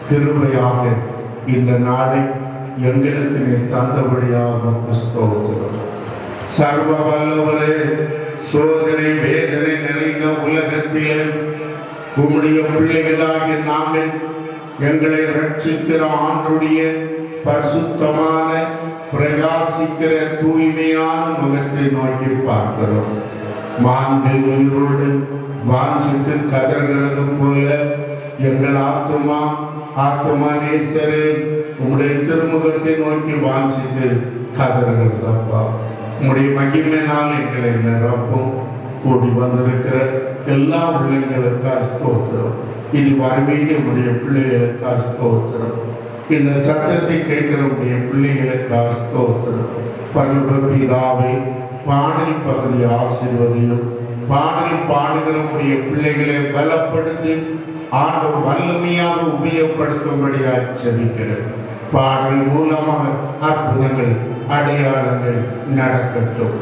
கிருபையாக இந்த நாளை எங்களுக்கு நீ தந்தபடியாக ஸ்தோத்திரம். சர்வ வல்லவரே, சோதனை வேதனை நிறைந்த உலகத்திலே உம்முடைய பிள்ளைகளாகிய நாங்கள் எங்களை ரட்சிக்கிற ஆண்டுடைய பரிசுத்தமான பிரகாசிக்கிற தூய்மையான முகத்தை நோக்கி பார்க்கிறோம். மான்கள் உயிரோடு வாஞ்சித்து கதறுகிறது போல எங்கள் ஆத்துமா நேசரே உம்முடைய திருமுகத்தை நோக்கி வாஞ்சித்து கதறுகிறது. அப்பா, உம்முடைய மகிமையினால் எங்களை நிரப்பும். கூடி வந்திருக்கிற எல்லா உள்ளங்களுக்காக ஸ்தோத்திரம். இனி வரவேண்டிய உடைய பிள்ளைகளுக்காக ஸ்தோத்திரம். இந்த சத்தத்தை கேட்கிற உடைய பிள்ளைகளுக்காக ஸ்தோத்திரம். பரலோக பிதாவை பாடல் பகுதி ஆசீர்வதியும். பாடல் பாடுகிற உடைய பிள்ளைகளை பலப்படுத்தி ஆண்டவர் வல்லமையாக உபயோகப்படுத்தும்படியாக ஜெபிக்கிறேன். பாடல் மூலமாக அற்புதங்கள் அடையாளங்கள் நடக்கட்டும்.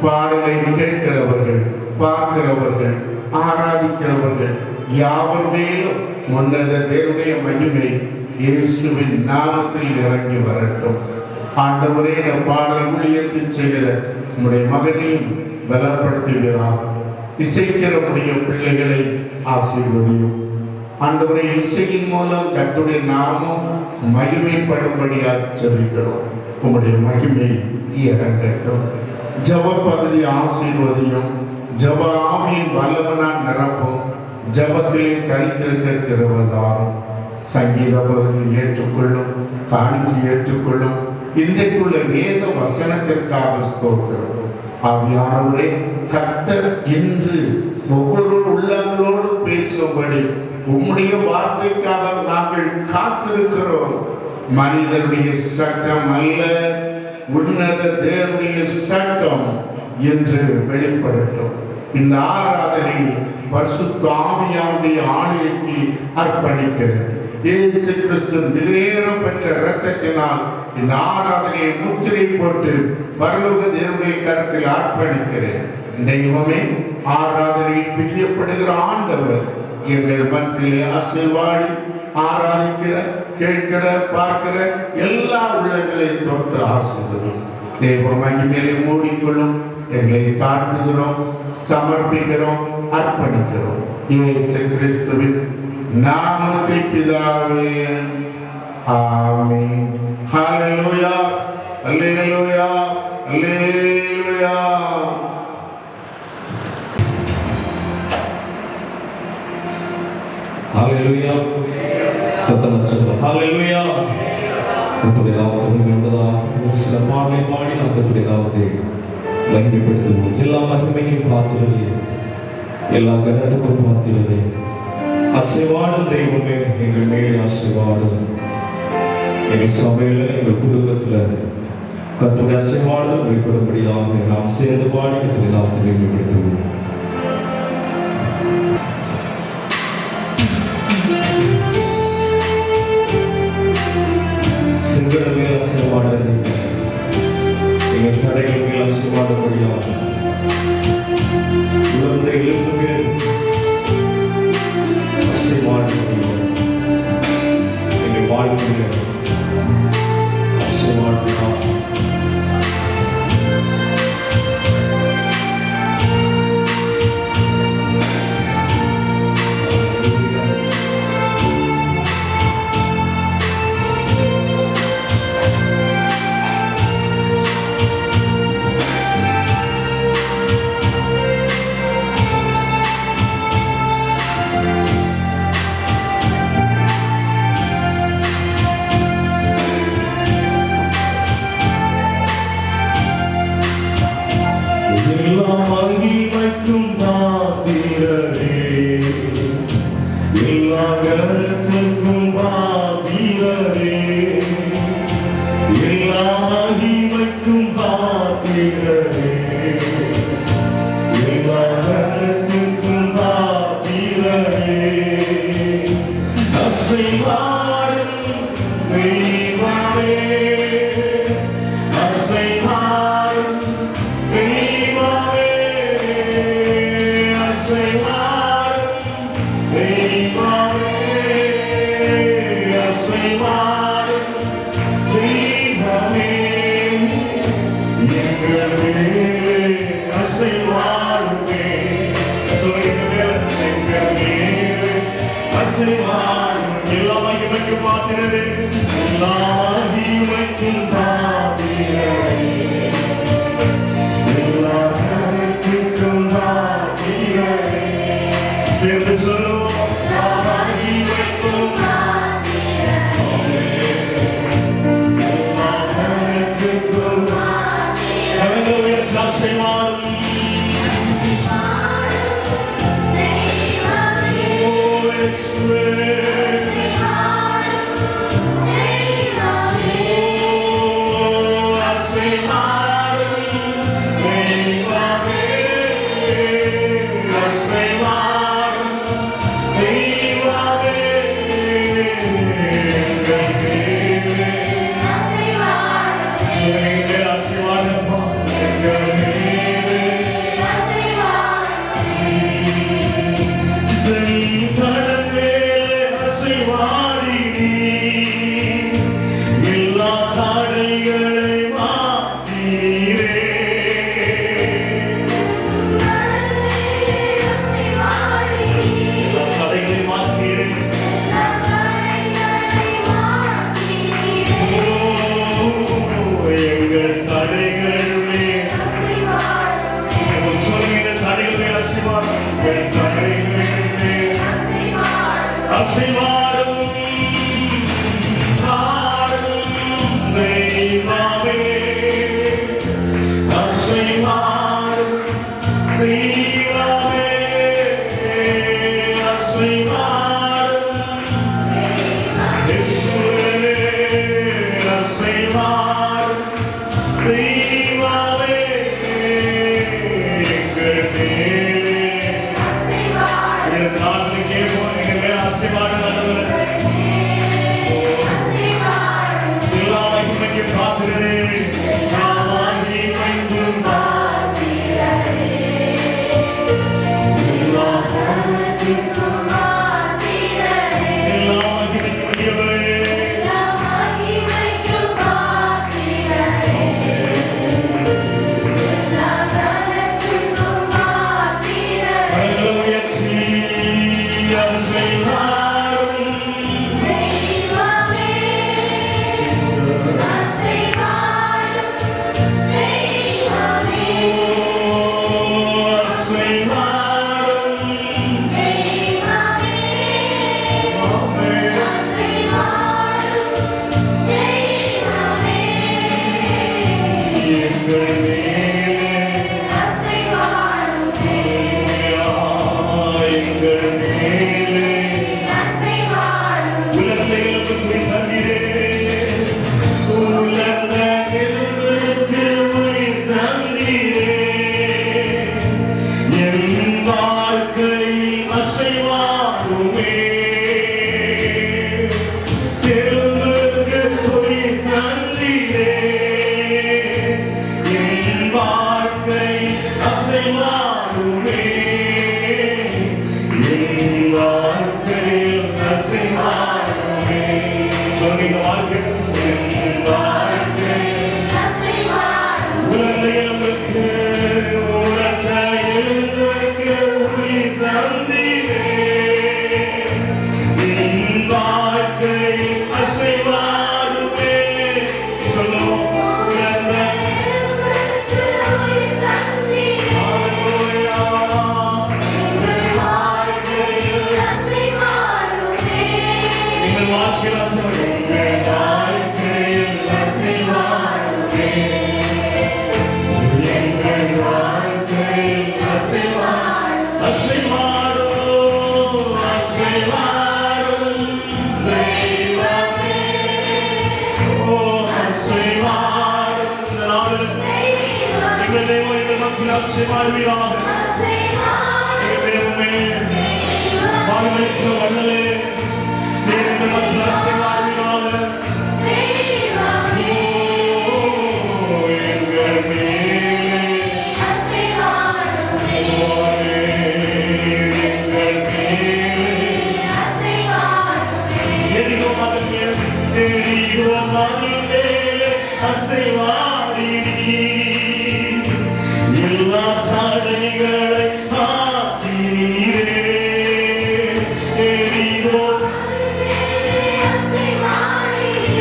பாடலை கேட்கிறவர்கள், பார்க்கிறவர்கள், ஆராதிக்கிறவர்கள் யாவர் மேலும் உன்னத தேவனுடைய மகிமை இயேசுவின் நாமத்தில் இறங்கி வரட்டும். ஆண்டவரே, இந்த பாடல் ஊழியத்தில் செய்கிற உம்முடைய மகனையும் பலப்படுத்துகிறார். இசைக்கிற உடைய பிள்ளைகளை ஆசீர்வதியும். ஆண்டவரே, இசையின் மூலம் தன்னுடைய நாமம் மகிமைப்படும்படியாக ஜெபிக்கிறோம். உம்முடைய மகிமை இறங்கட்டும். ஜப பகுதி ஆசீர்வதியும். ஜப ஆவியின் வல்லவனால் நிரப்பும். ஜபத்திலே தரித்திருக்க கிருபைதாரும். சங்கீத பகுதி ஏற்றுக்கொள்ளும். காணிக்கை ஏற்றுக்கொள்ளும். இன்றைக்குள்ள வேத வசனத்திற்காக ஸ்தோத்திரம். ஆவியானவரே, கர்த்தர் இன்று ஒவ்வொரு உள்ளங்களோடு பேசும்படி உம்முடைய வார்த்தைக்காக நாங்கள் காத்திருக்கிறோம். மனிதனுடைய சட்டம் அல்ல, உன்னத தேவனுடைய சட்டம் என்று வெளிப்படட்டும். இந்த ஆராதனை பரிசுத்த ஆவியானுடைய ஆணையைக்கு அர்ப்பணிக்கிறேன். இயேசு கிறிஸ்து நிறைவேறம் பெற்ற இரத்தத்தினால் இந்த ஆராதனையை முத்திரை போட்டு பரலோக தேவனுடைய கருத்தில் அர்ப்பணிக்கிறேன். தெய்வமே, ஆராதனையில் பிரியப்படுகிற ஆண்டவர் எங்கள் மத்தியிலே அசைவாடி ஆராதிக்கிற, கேட்கிற, பார்க்கிற எல்லா உள்ளங்களையும் தொட்டு ஆசீர்வதியும். தேவ மகிமையை மூடிக்கொள்ளும். எங்களை தாழ்த்துகிறோம், சமர்ப்பிக்கிறோம், அர்ப்பணிக்கிறோம். இயேசு கிறிஸ்துவின் நாமத்தில் பிதாவே, ஆமென். ஹல்லேலூயா, ஹல்லேலூயா, ஹல்லேலூயா. ஹல்லேலூயா. சத்தம் ஹல்லேலூயா. கர்த்தருடைய நாமத்துக்கு மகிமை. சில பாடலை பாடி நாம் கர்த்தருடைய நாமத்தை மகிமைப்படுத்துவோம். எல்லா மகிமைக்கும் பாத்திரமே, எல்லா கனத்துக்கும் பாத்திரமே. அசைவாடும் தெய்வமே, எங்கள் மேலே ஆசீர்வாதம். எங்கள் சபையில, எங்கள் குடும்பத்தில் கர்த்தருடைய அசைவாடும் வெளிப்படும்படியாக நாம் சேர்ந்து பாடி கர்த்தருடைய நாமத்தை மகிமைப்படுத்துவோம். சிங்கர் மேல் ஆசீர்வாதம், எங்கள் கடைகள் மேல் ஆசீர்வாதப்படியாக குழந்தைகளுக்கு மேல் ஆசீர்வாதப்படியாக எங்கள் வாழ்க்கையில் ஆசீர்வாதப்படியாக சேர்ந்து சொல்லுவோம். Hallelujah. Asevarum. Holy Spirit.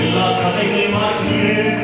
எல்லா கதைகளையும் மாற்றினீரே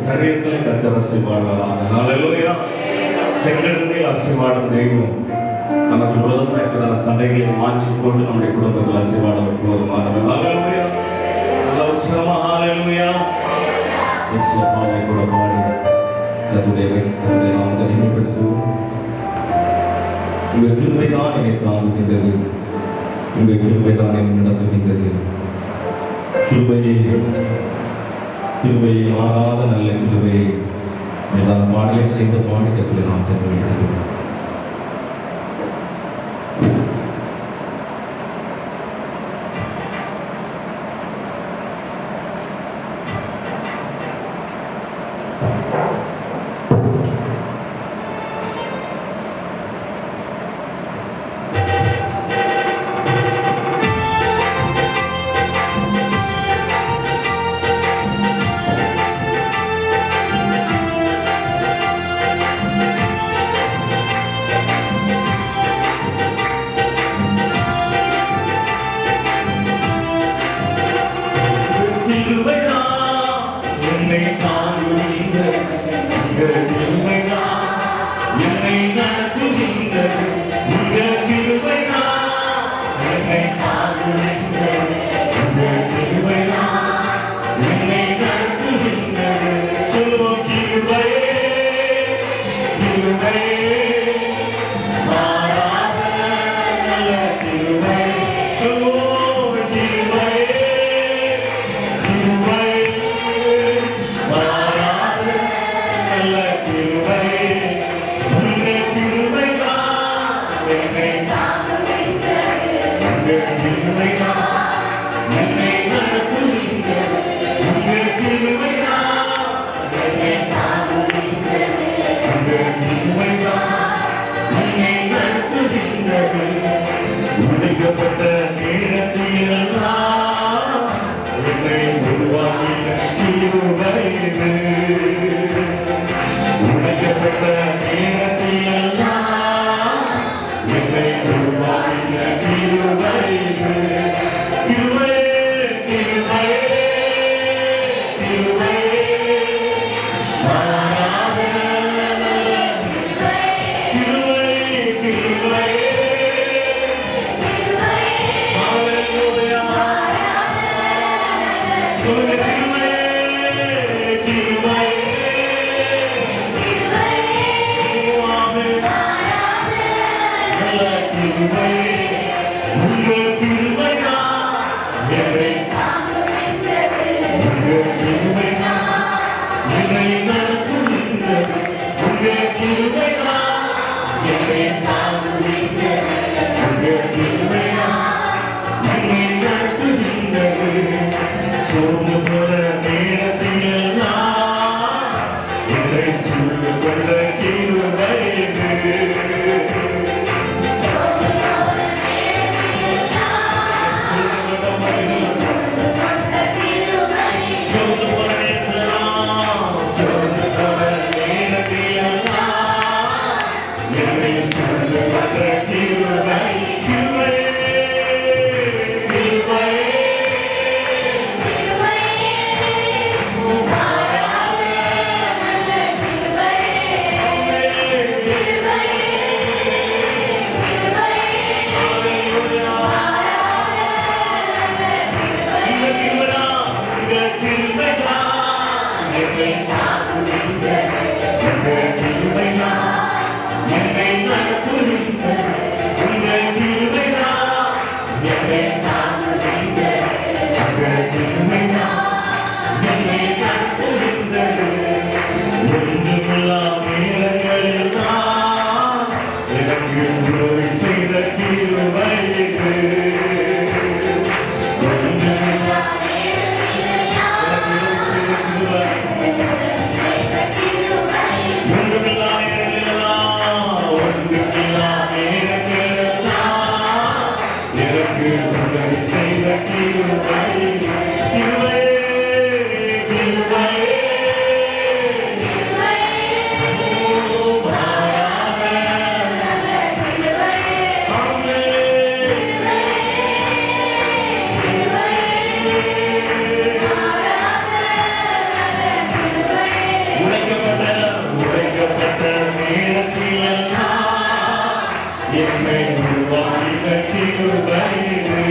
சரீரத்திலே கர்த்தர் ஆசீர்வாதமாக. ஹல்லேலூயா. செங்கடலே ஆசீர்வாதம் செய்வோம். நமக்கு விரோதமாக இருக்கிற தடைகளை மாற்றிக்கொண்டு நம்முடைய குடும்பத்தில் ஆசீர்வாதம் போதுமானவர். ஹல்லேலூயா. நல்ல உற்சாகமா ஹல்லேலூயா. உற்சாகமாக கூட பாடி கர்த்தருடைய நாமத்தை மகிமைப்படுத்துவோம். உங்கள் கிருபைதான் என்னை தாங்குகின்றது, உங்கள் கிருபைதான் என்னை நடத்துகின்றது. கிருபையை மாறாத நல்ல கிருபையை நான் பாடலை செய்த பாடிக்கத்தில் நாம் தெரிவிக்கிறோம். Thank you. என்னை உருவாக்கின கிருபை இது.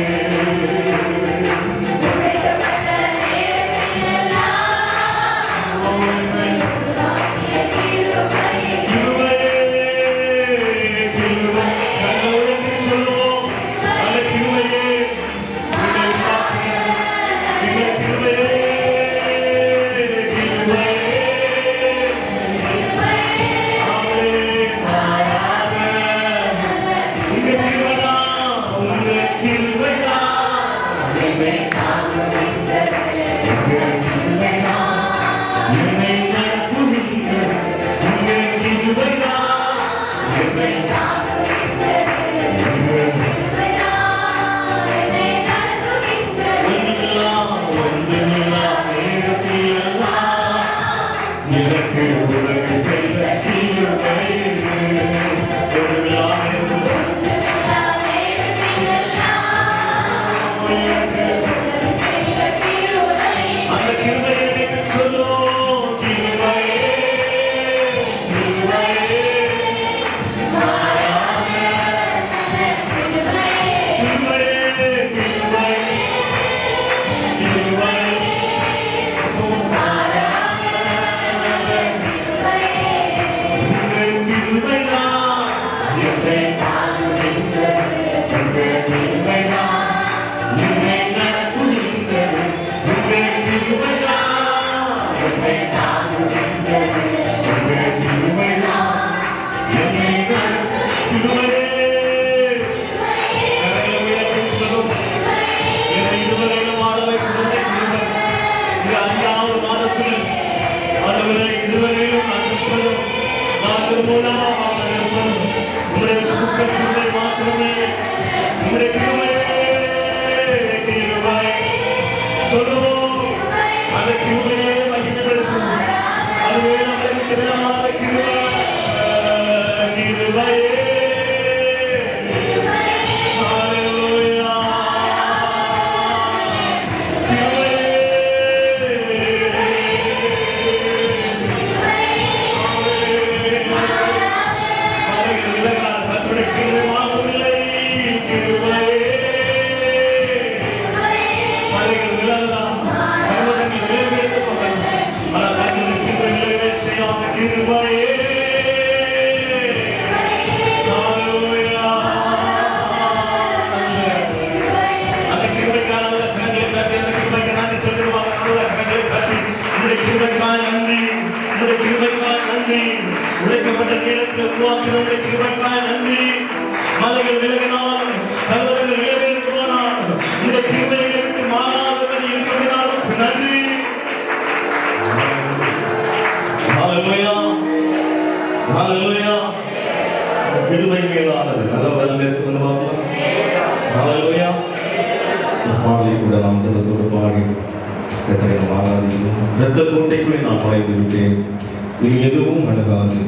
இனி எதுவும் அணுகாது,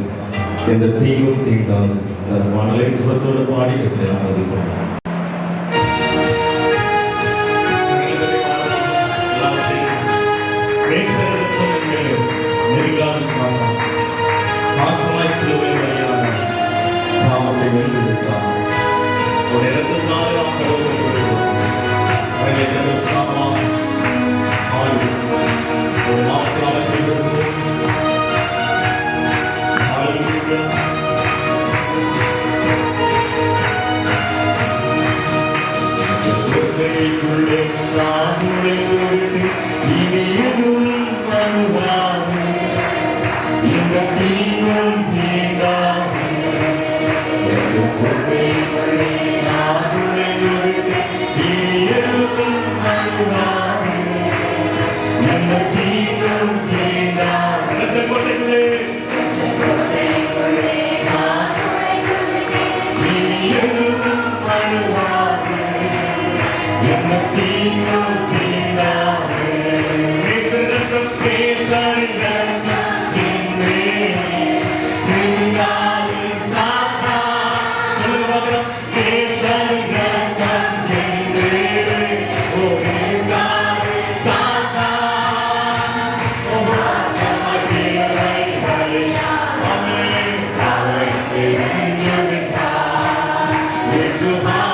எந்த தீங்கும் தீண்டாது. மணலை சுரத்தோடு பாடி கத்தரை ஆராதிப்போம். Hallelujah.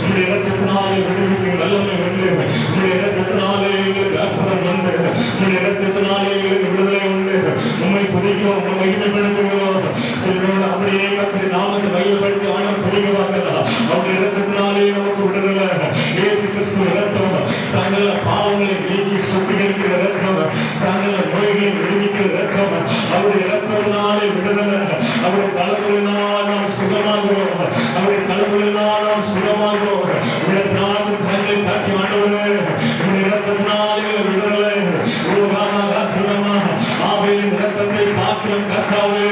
உடைய இரத்தத்தினாலே விடுவிக்க வல்லமை உண்டு. உடைய இரத்தத்தினாலே எங்களுக்கு அற்புதம் உண்டு. உடைய இரத்தத்தினாலே எங்களுக்கு விடுதலை உண்டு. உண்மை துதிக்கிறோம், உண்மை மகிமைப்படுத்துகிறோம். சிலரோடு அப்படியே கர்த்தருடைய நாமத்தை மகிமைப்படுத்தி ஆண்டவர் துதிக்க பார்க்கலாம். அவருடைய இரத்தத்தினாலே நமக்கு விடுதலை. இயேசு கிறிஸ்து இரத்தம் சகல பாவங்களை நீக்கி சுத்திகரிக்கிற இரத்தம், சகல நோய்களை விடுவிக்கிற இரத்தம். அவருடைய இரத்தத்தினாலே விடுதலை. அவருடைய தலைமுறையினால் நாம் சுகமாகிறோம். அவருடைய தலைமுறையினால் நாம் சுகமாகிறோம். உடைய நாட்டு கண்ணை காட்டி ஆண்டவரே, உடைய இரத்தத்தினாலே விடுதலை. ஆவியின் இரத்தத்தை பார்க்கிறோம் கர்த்தாவே.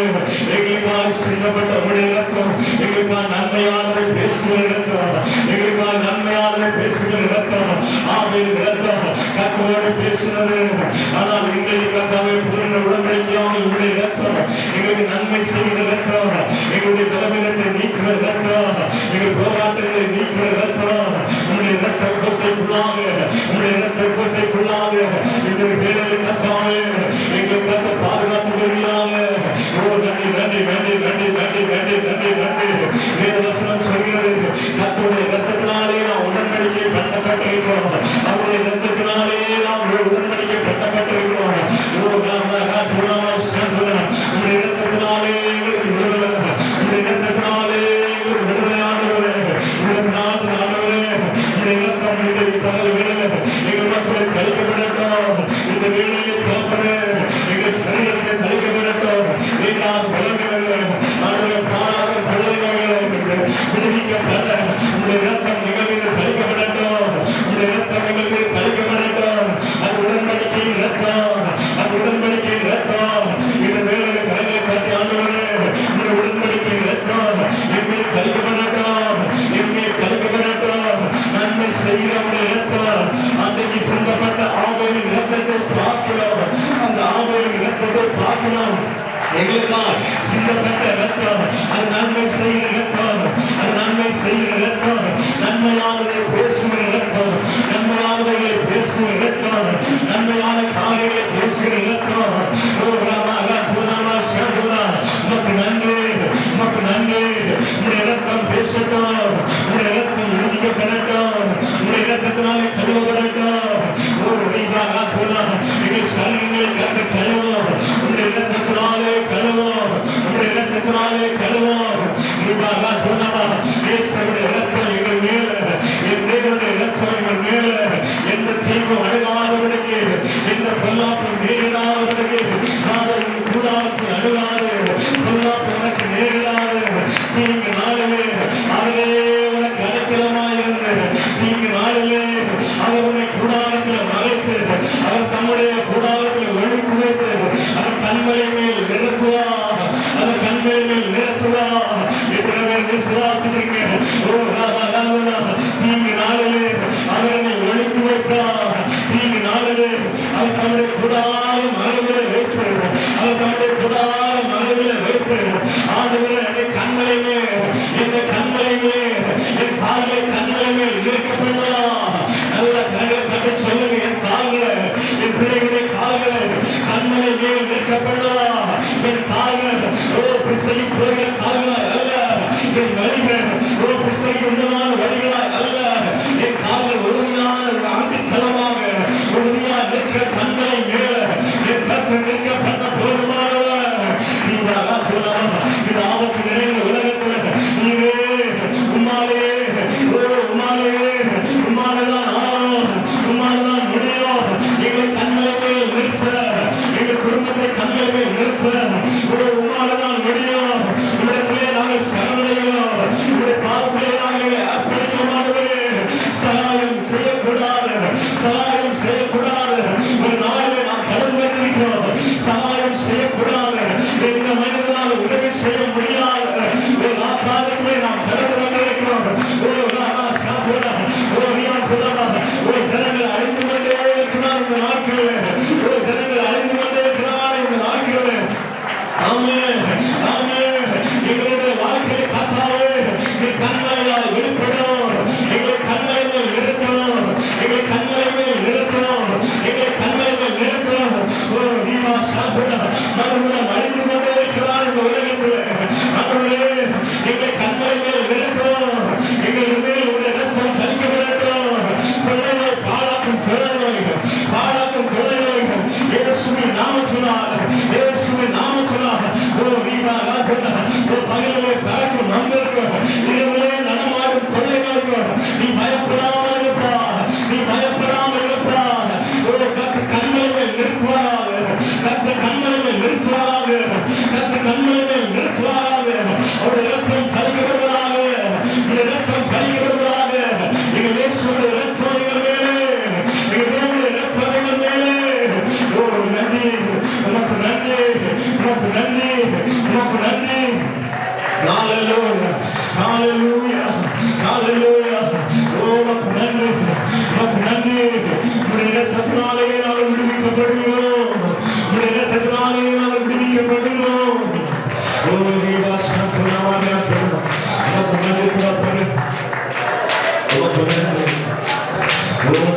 எங்களுக்காக சிந்தப்பட்ட உடைய இரத்தம் எங்களுக்காக நன்மையானதை பேசுகிற இரத்தம், எங்களுக்காக நன்மையானதை பேசுகிற இரத்தம். ஆவியின் இரத்தம் கர்த்தரோடு பேசுகிறது. ஆனால் இன்றைக்கு கர்த்தாவே பூர்ண உடன்படிக்கையாமல் உடைய இரத்தம் எங்களுக்கு நன்மை செய்கிற இரத்தம், எங்களுடைய பலவீனத்தை நீக்கிற இரத்தம், எங்கள் போராட்டங்களை நீக்கிற இரத்தம். உடைய இரத்த கோட்டைக்குள்ளாக, உடைய இரத்த கோட்டைக்குள்ளாக இந்த வேலையை கர்த்தாவே எங்கள் கர்த்த பாதுகாத்து கொள்கிறாங்க. நன்றி நன்றி நன்றி நன்றி நன்றி நன்றி நன்றி நன்றி. வேதவசனம் சொல்கிறது, கர்த்தருடைய இரத்தத்தினாலே நாம் உடன்படிக்கை பண்ணப்பட்டிருக்கிறோம். அவருடைய இரத்தத்தினாலே நாம் உடன்படிக்கை பண்ணப்பட்டிருக்கிறோம். உடைய இரத்தத்தினாலே எங்களுக்கு விடுதலை, உடைய இரத்தத்தினாலே எங்களுக்கு விடுதலையானவரே, உடைய நாடுகளே, உடைய இரத்தம் இன்றைக்கு பகல் வேளையிலே எங்கள் மக்களை கழிக்கப்படட்டும். இந்த வேளையை தோப்பது எங்கள் சரீரத்தை கழிக்கப்படட்டும். நீங்கள் பலவீனர்கள் அவருடைய பாராத பிள்ளைகளை விடுவிக்கப்பட உடைய இரத்தம் நிகழ்வில் கழிக்கப்படட்டும். உடைய இரத்தம் நிகழ்வில் கழிக்கப்படட்டும். அது உடன்படிக்கையின் இரத்தம், அது உடன்படிக்கையின் இரத்தம். இந்த வேளையில கலைகளை காட்டி ஆண்டவரே, இந்த உடன்படிக்கையின் இரத்தம் என்மேல் கழிக்கப்படட்டும், என்மேல் கழிக்கப்படட்டும். நன்மை செய்கிற உடைய இரத்தம் அன்றைக்கு சிந்தப்பட்ட ஆவியின் இரத்தத்தை பார்க்கிறோம். அந்த ஆவியின் இரத்தத்தை பார்க்கிறோம். எங்களுக்காக சிந்தப்பட்ட இரத்தம் அது நன்மை செய்கிற இரத்தம், அது நன்மை செய்கிற இரத்தம், நன்மையானதை பேசுகிற இரத்தம், நன்மையானதை பேசுகிற இரத்தம், நன்மையான காரியங்களை பேசுகிற இரத்தம். உமக்கு நன்றி, உமக்கு நன்றி. உடைய இரத்தம் பேசட்டும், உடைய இரத்தம் விடுவிக்கப்படட்டும், உடைய இரத்தத்தினாலே கழுவப்படட்டும். எங்கள் சரீரங்களை கற்று கழுவோம், உடைய இரத்தத்தினாலே கழுவோம், உடைய இரத்தத்தினாலே கழுவோம்.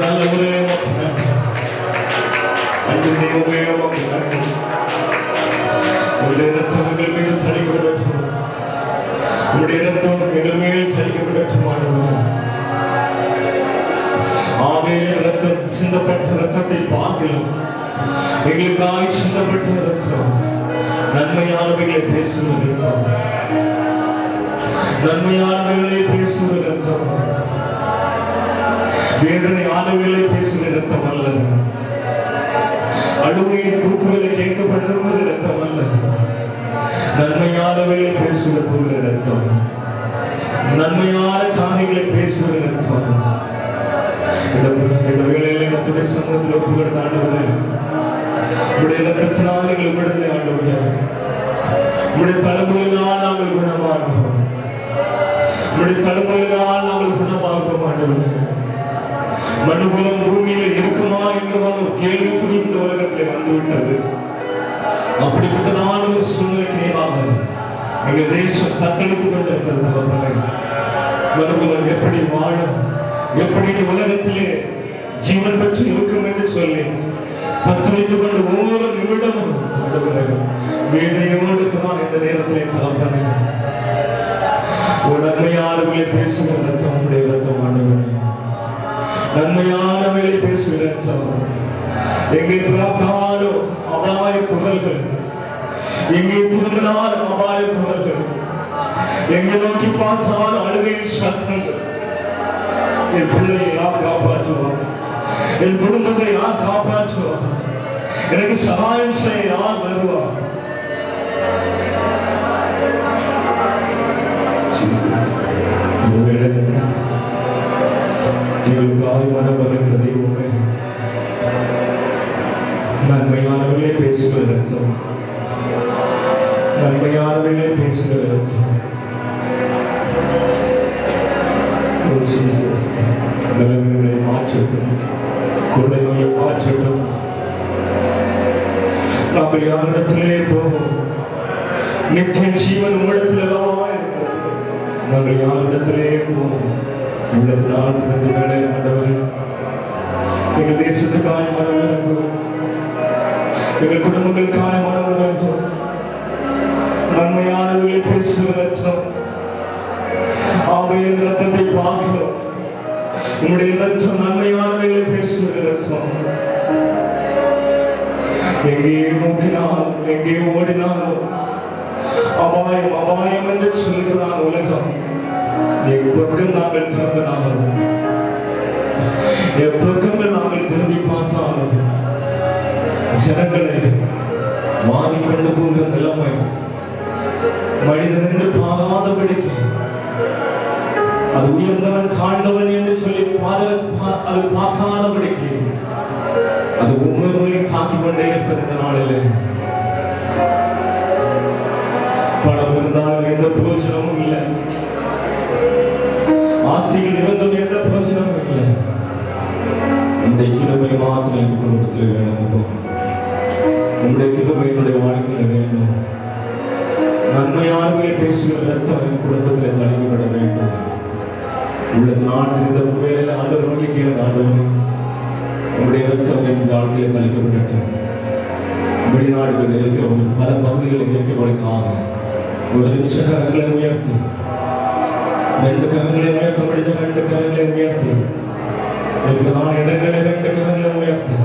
நல்லவரே அன்பு தெய்வமே உங்களுடைய ரத்தம் எங்கள் மீது தணிக்கப்படட்டும். உங்களுடைய ரத்தம் எங்கள் மீது தணிக்கப்படட்டும். ஆவேலின் ரத்தம் சிந்தப்பட்ட ரத்தத்தை பார்க்கலாம். எங்களுக்காய் சிந்தப்பட்ட ரத்தம் நன்மையானவைகளை பேசுவது ரத்தம், நன்மையானவைகளை பேசுவது ரத்தம், வேதனை ஆனவைகளை பேசுவது ரத்தம் அல்ல. அழுகையின் கூக்குகளை கேட்கப்படுவது ரத்தம் அல்ல. நன்மையானவைகளை பேசுவது போகிற ரத்தம், நன்மையான காரியங்களை பேசுவது ரத்தம். இந்த வேளையிலே மற்ற சமூகத்தில் ஒப்புக்கொடுத்த ஆண்டவரே, உடைய ரத்தத்தினால் எங்கள் விடுதலை ஆண்டவரே, உடைய தலைமுறையினால் நாங்கள் குணமாகிறோம், உடைய தலைமுறையினால் நாங்கள் குணமாகிறோம் ஆண்டவரே. மனுகுலம் பூமியில் இருக்குமா என்கிற ஒரு கேள்விக்குறி இந்த உலகத்தில் வந்துவிட்டது. அப்படிப்பட்டதான ஒரு சூழ்நிலைக்கு எங்கள் தேசம் தத்தளித்துக் கொண்டிருக்கிறது. மனுகுலம் எப்படி வாழும், எப்படி உலகத்திலே ஜீவன் பெற்று இருக்கும் என்று சொல்லி தத்தளித்துக் கொண்டு ஒவ்வொரு நிமிடமும் வேதனையோடு நான் இந்த நேரத்திலே கலப்பன ஒரு நன்மையானவர்களை பேசுகிற ரத்தம், உடைய ரத்தம் ஆண்டவரே, நன்மையானவர்களை பேசுகிற ரத்தம். எங்கே பார்த்தாலும் அபாய குரல்கள், எங்கே திரும்பினாலும் அபாய குரல்கள், எங்கே நோக்கி பார்த்தாலும் அழுகையின் சத்தங்கள். என் பிள்ளையை யார் காப்பாற்றுவார்? என் குடும்பத்தை யார் காப்பாற்றுவார்? எனக்கு சகாயம் செய்ய யார் வருவார்? நன்மையானவர்களே பேசுகிற ரத்தம், நன்மையானவர்களே பேசுகிற ரத்தம். நிலைமைகளை மாற்றட்டும், குழந்தைகளை மாற்றட்டும். நாங்கள் யாரிடத்திலே போவோம்? நித்திய ஜீவன் உங்களிடத்தில் நாங்கள் யாரிடத்திலே போவோம்? உள்ளத்தினால் திறந்துகளே ஆண்டவரே, எங்கள் தேசத்துக்கான மனவிலங்கும், எங்கள் குடும்பங்களுக்கான மனவிலங்கும், நன்மையானவர்களை பேசுகிற ரத்தம். ஆவையின் ரத்தத்தை பார்க்கிறோம். உங்களுடைய ரத்தம் நன்மையானவைகளை பேசுகிற ரத்தம். எங்கே நோக்கினாலும், எங்கே ஓடினாலும் அபாயம் அபாயம் என்று சொல்கிறான் உலகம். எப்பக்கம் நாங்கள் திறந்தாலும், எப்பக்கங்கள் நாங்கள் திரும்பி பார்த்தாலும் ஜனங்களை வாங்கிக்கொண்டு போகிற நிலைமை, மனிதன் என்று பாராதபடிக்கு அது உயர்ந்தவன் தாழ்ந்தவன் என்று சொல்லி அது பார்க்காதபடிக்கு அது ஒவ்வொருவரையும் தாக்கிக் கொண்டே இருக்கிற நாளில் பணம் இருந்தால் எந்த பிரயோஜனமும் இல்லை, ஆஸ்திகள் இருந்தும் எந்த பிரயோஜனமும் இல்லை. இந்த கிருபை மாத்திரம் என் குடும்பத்தில் வேணும், உங்களுடைய கிருபை என்னுடைய வாழ்க்கையில் வேண்டும். நன்மையானவர்களை பேசுகிற ரத்தம் என் குடும்பத்தில் தணிக்கப்பட வேண்டும். உள்ளது நாட்டில் இந்த வேலையில் ஆண்டவர் நோக்கி கேளுங்க, ஆண்டவரே உங்களுடைய ரத்தம் என் வாழ்க்கையில் தணிக்கப்படட்டும். வெளிநாடுகளில் இருக்கிற பல பகுதிகளில் இருக்கிறவர்களுக்காக ஒரு நிமிஷ கரங்களை உயர்த்தி, 2 கரங்களை உயர்த்த முடிந்த 2 கரங்களை உயர்த்தி, நான் இடங்களை 2 கரங்களை உயர்த்தி.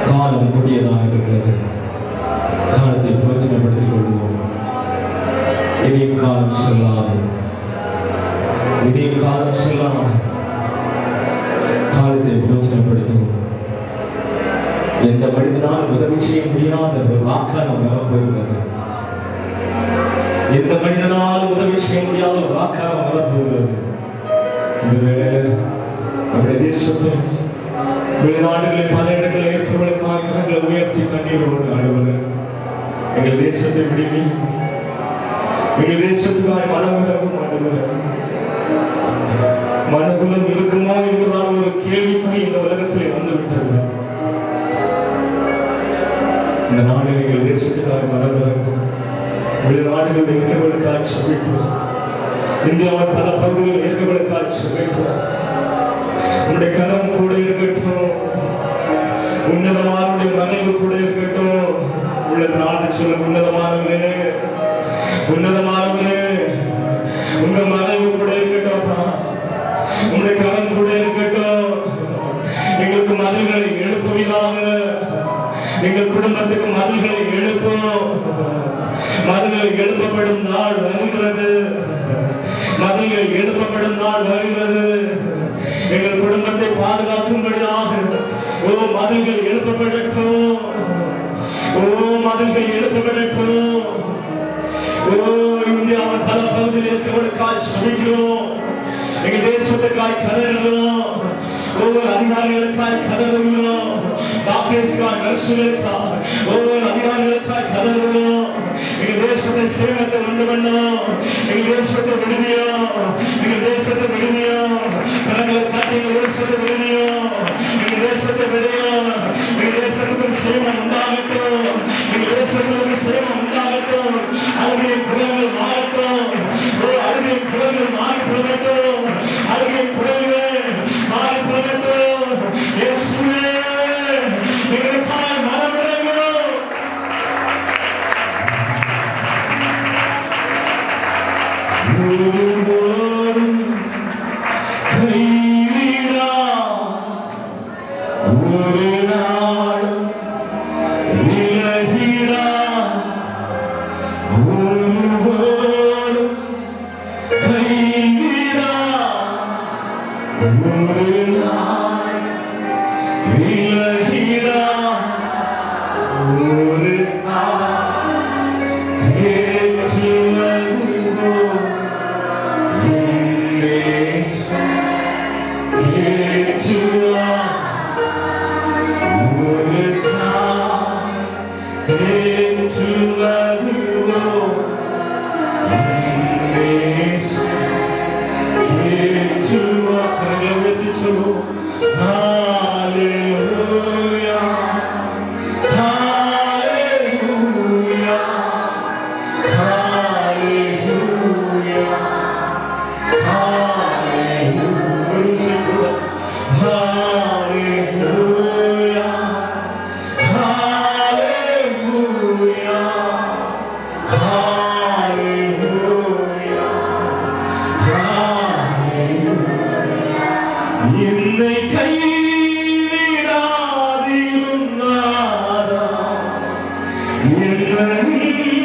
காலம் கொடியதாக இருக்கிறது, காலத்தை பிரயோஜனப்படுத்திக் கொள்வோம். இனியும் காலம் செல்லாது, இனியும் காலம் செல்லாது, காலத்தை பிரயோஜனப்படுத்துவோம். எந்த மனிதனால் உதவி செய்ய முடியாத ஒரு வாக்காளம் வரப்போகிறது. எந்த மனிதனால் உதவி செய்ய முடியாத ஒரு வாக்காளம் வரப்போகிறது. இந்த வேளையில் நம்முடைய தேசத்தில் வெளிநாடுகளில் பல இடங்களில் இருக்கிறவர்களுக்காக கரங்களை உயர்த்தி கண்ணீரோடு ஆடுவது. எங்கள் தேசத்தை விடுவி, எங்கள் தேசத்துக்காக மனமிறக்கும் ஆடுவது. மனக்குலம் இருக்குமா என்பதால் ஒரு கேள்விக்குறி இந்த உலகத்தில் வந்துவிட்டது. இந்த நாளில் எங்கள் தேசத்துக்காக மனமிறக்கும், வெளிநாடுகளில் இருக்கிறவர்களுக்காக சபிப்பு, இந்தியாவில் பல பகுதிகளில் இருக்கிறவர்களுக்காக எங்கள் குடும்பத்துக்கு மதில்களை எழுப்போம். மதில்கள் எழுப்பப்படும் நாள் வருகிறது. மதில்கள் எழுப்பப்படும் நாள் வருகிறது. எங்கள் குடும்பத்தை பாதுகாக்கும்படியாக மதில்கள் எழுப்பப்படட்டும். மதில்கள் எழுப்பப்படட்டும். இந்தியாவின் பல பகுதியில் இருக்கிறவர்களுக்காய் சபிக்கிறோம். எங்கள் தேசத்துக்காய் கதறுகிறோம். ஒவ்வொரு அதிகாரிகளுக்காய் கதறுகிறோம். டாக்டர்ஸ்க்காய், நர்சுகளுக்காய், ஒவ்வொரு அதிகாரிகளுக்காய் கதறுகிறோம். எங்கள் தேசத்தை சேமத்தை உண்டு பண்ணோம். எங்கள் தேசத்தை விடுதியோம். எங்கள் தேசத்தை விடுதியோம். கடங்களை காட்டி எங்கள் தேசத்தை விடுதியோம். எங்கள் தேசத்தை விடுதியோம். எங்கள் தேசத்துக்கு சேமம் உண்டாகட்டும். எங்கள் தேசத்துக்கு சேமம் உண்டாகட்டும். அருகே குளங்கள் மாறட்டும். அருகே குளங்கள் மாறி போகட்டும். அருகே குளங்கள் மாறி போகட்டும். இயேசுவே எங்களுக்காய் மனமிறங்கும். ஒருவரும் கைவிடா ஒரு நாள் விலகிடா. ஒருவரும் கைவிடா ஒரு நாள் விலகிடா. ஒரு என்னை கைவிடாதிரும் நாதா, என்னை கைவிடாதிரும் நாதா,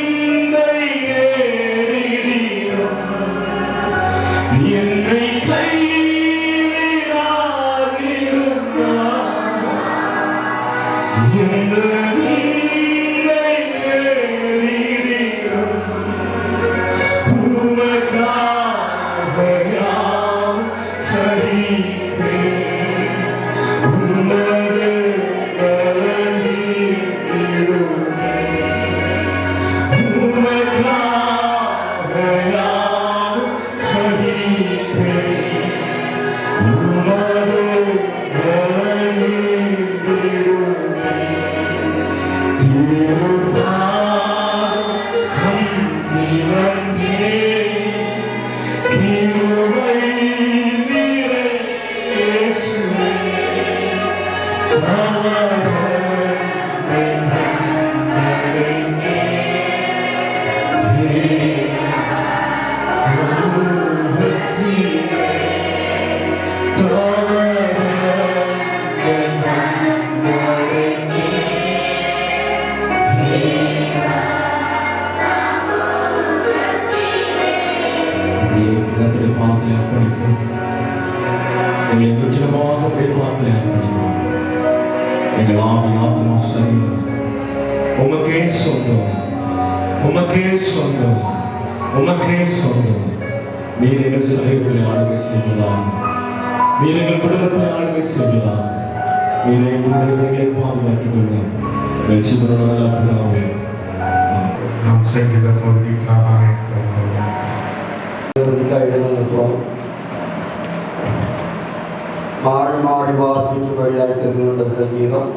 மாறி மாறி வாசிக்கும்படியாக தெரிந்துள்ள சங்கீதம்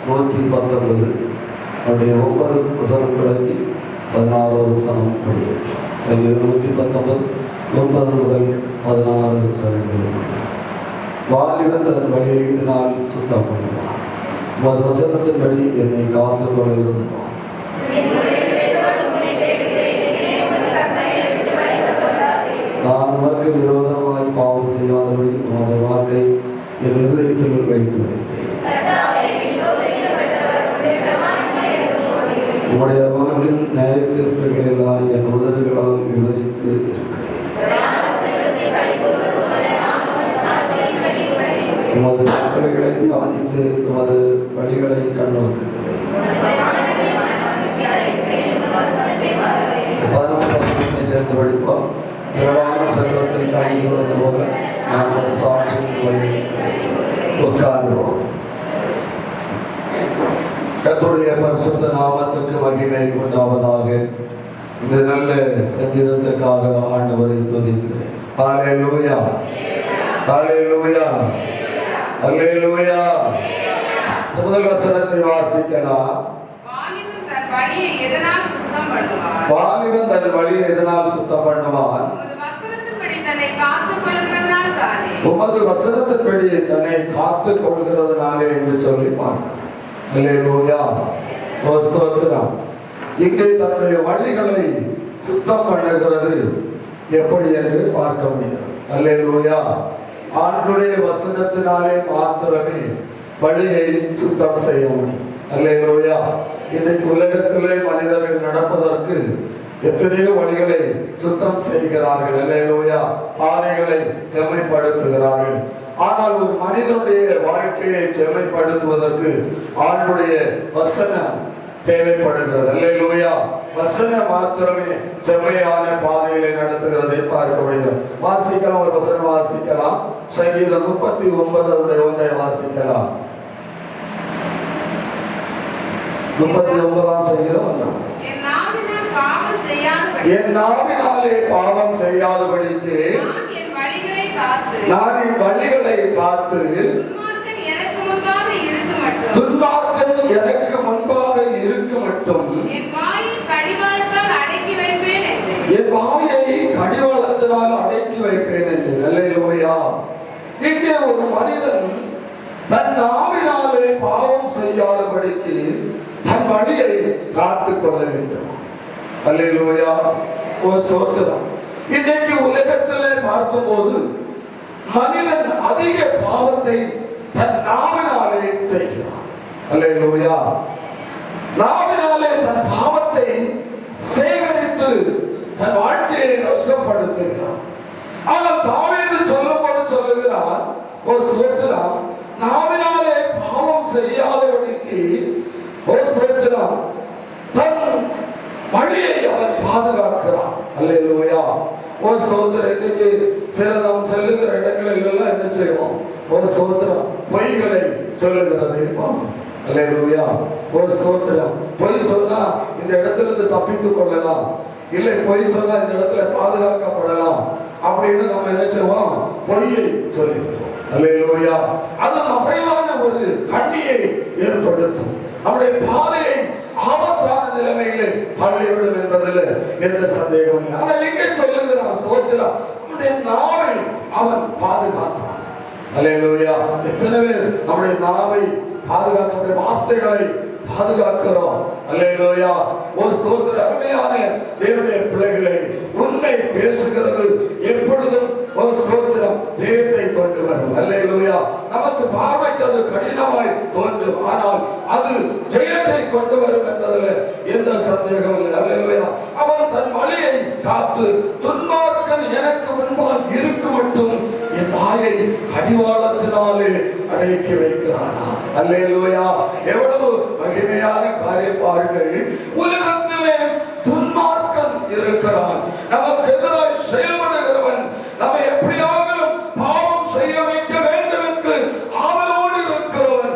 119 அவருடைய 9 வசனம் தொடங்கி 16 வசனம் முடியும். சங்கீதம் 119 9 முதல் 16 வசனங்கள் முடியும். வாலிபன் தன் வழியை இதனால் சுத்தம் பண்ணுவான். உமது வசனத்தின்படி என்னை காத்து கொண்டிருந்தான். நான் உனக்கு விரோதமாய் பாவம் செய்யாதபடி உமது வார்த்தை என் இதயத்தில் வைத்து வைத்தேன். உம்முடைய வாக்கின் நியாய தீர்ப்புகளெல்லாம் என் உதடுகளால் விவரித்து இருக்கிறேன். உமது கட்டளைகளை தியானித்து உமது வழிகளை கண்ணோக்குகிறேன். 11 சேர்ந்து படிப்போம். திரளான செல்வத்தில் கழிவுவது போல நான் ஒரு சாட்சியின் வழி உட்கார்வோம். கர்த்தருடைய பரிசுத்த நாமத்துக்கு மகிமை உண்டாவதாக. இந்த நல்ல சங்கீதத்துக்காக ஆண்டவரை துதிக்கிறேன். ஹல்லேலூயா, ஹல்லேலூயா, ஹல்லேலூயா. முதல் வசனத்தை வாசிக்கலாம். வாலிபன் தன் வழியை எதனால் சுத்தம் பண்ணுவான்? உமது வசனத்தின்படி தன்னை காத்துக் கொள்கிறதுனாலே என்று சொல்லி பார்க்கிறோம். அல்லேலூயா, ஸ்தோத்திரம். இங்கே தன்னுடைய வழிகளை சுத்தம் பண்ணுகிறது எப்படி என்று பார்க்க முடியும். அல்லேலூயா. ஆண்டவருடைய வசனத்தினாலே மாத்திரமே வழியை சுத்தம் செய்ய முடியும். அல்லேலூயா. இன்னைக்கு உலகத்திலே மனிதர்கள் நடப்பதற்கு எத்தனையோ வழிகளை சுத்தம் செய்கிறார்கள். அல்லேலூயா. பாதைகளை செம்மைப்படுத்துகிறார்கள். ஆனால் ஒரு மனிதனுடைய வாழ்க்கையை செம்மைப்படுத்துவதற்கு ஆண்டுடைய வசனம் தேவைப்படுகிறது. அல்லேலூயா. வசனம் மாத்திரமே செம்மையான பாதையிலே நடத்துகிறதை பார்க்க முடியும். வாசிக்கலாம், ஒரு வசனம் வாசிக்கலாம். சங்கீதம் 39 வாசிக்கலாம். 39 சங்கீதம். என் நாவினாலே பாவம் செய்யாதபடிக்கு நான் என் வழிகளை காத்து துன்மார்க்கன் எனக்கு முன்பாக இருக்க மட்டும் என் வாயை கடிவாளத்தினால் அடக்கி வைப்பேன் என்று. அல்லேலூயா. இங்கே ஒரு மனிதன் தன் நாவினாலே பாவம் செய்யாதபடிக்கு தன் வழியை காத்துக் கொள்ள வேண்டும். அல்லேலூயா. ஸ்தோத்திரம். இன்றைக்கு உலகத்திலே பார்க்கும்போது மனிதன் அதிக பாவத்தை தன் நாவினாலே செய்கிறான். அல்லேலூயா. நாவினாலே தன் பாவத்தை சேகரித்து தன் வாழ்க்கையை நஷ்டப்படுத்துகிறான். ஆனால் தாவீது சொல்லும்போது சொல்லுகிறார், ஸ்தோத்திரம், நாவினாலே பாவம் செய்யாதபடிக்கு ஸ்தோத்திரம் தன் வழியை அவன் பாதுகாக்கிறான். அல்லேலூயா. ஸ்தோத்திரம். இன்னைக்கு சிலதம் செல்லுகிற இடங்களில் எல்லாம் என்ன செய்வோம்? ஸ்தோத்திரம், பொய்களை சொல்லுகிறதை பார்ப்போம். அல்லேலூயா. ஸ்தோத்திரம். பொய் சொன்னா இந்த இடத்துல இருந்து தப்பித்துக் கொள்ளலாம், இல்லை பொய் சொன்னா இந்த இடத்துல பாதுகாக்கப்படலாம் அப்படின்னு நம்ம என்ன செய்வோம்? பொய்யை சொல்லுகிறோம். அல்லேலூயா. அது மறைவான ஒரு கண்ணியை ஏற்படுத்தும். நம்முடைய பாதையை ஆபத்தான நிலைமையிலே தள்ளிவிடும் என்பதில் எந்த சந்தேகமும் இல்லை. ஆனால் இங்கே சொல்லுகிறான், ஸ்தோத்திரம், நம்முடைய நாவை அவன் பாதுகாத்தான். அல்லேலூயா. எத்தனை பேர் நம்முடைய நாவை பாதுகாக்க, நம்முடைய வார்த்தைகளை பாதுகாக்கிறோம்? அல்லேலூயா. ஸ்தோத்திரம். அருமையான தேவனுடைய பிள்ளைகளை, உண்மை பேசுகிறது எப்பொழுதும் ஸ்தோத்திரம் ஜெயத்தை கொண்டு வரும். அல்லேலூயா. நமக்கு பார்வைக்கு அது கடினமாய் தோன்றும், ஆனால் அது ஜெயத்தை கொண்டு வரும் என்பதில் எந்த சந்தேகம் இல்லை. அல்லேலூயா. அவன் தன் வழியை காத்து துன்மார்க்கன் எனக்கு முன்பாக இருக்க மட்டும் என் வாயை கடிவாளத்தினாலே அடக்கி வைக்கிறானா? அல்லேலூயா. எவ்வளவு மகிமையான காரியம் பாருங்கள். உலகத்திலே துன்மார்க்கன் இருக்கிறான், நமக்கு எதிராக செயல்படுகிறவன், நம்மை எப்படியாவது பாவம் செய்ய வைக்க வேண்டும் என்று ஆவலோடு இருக்கிறவன்,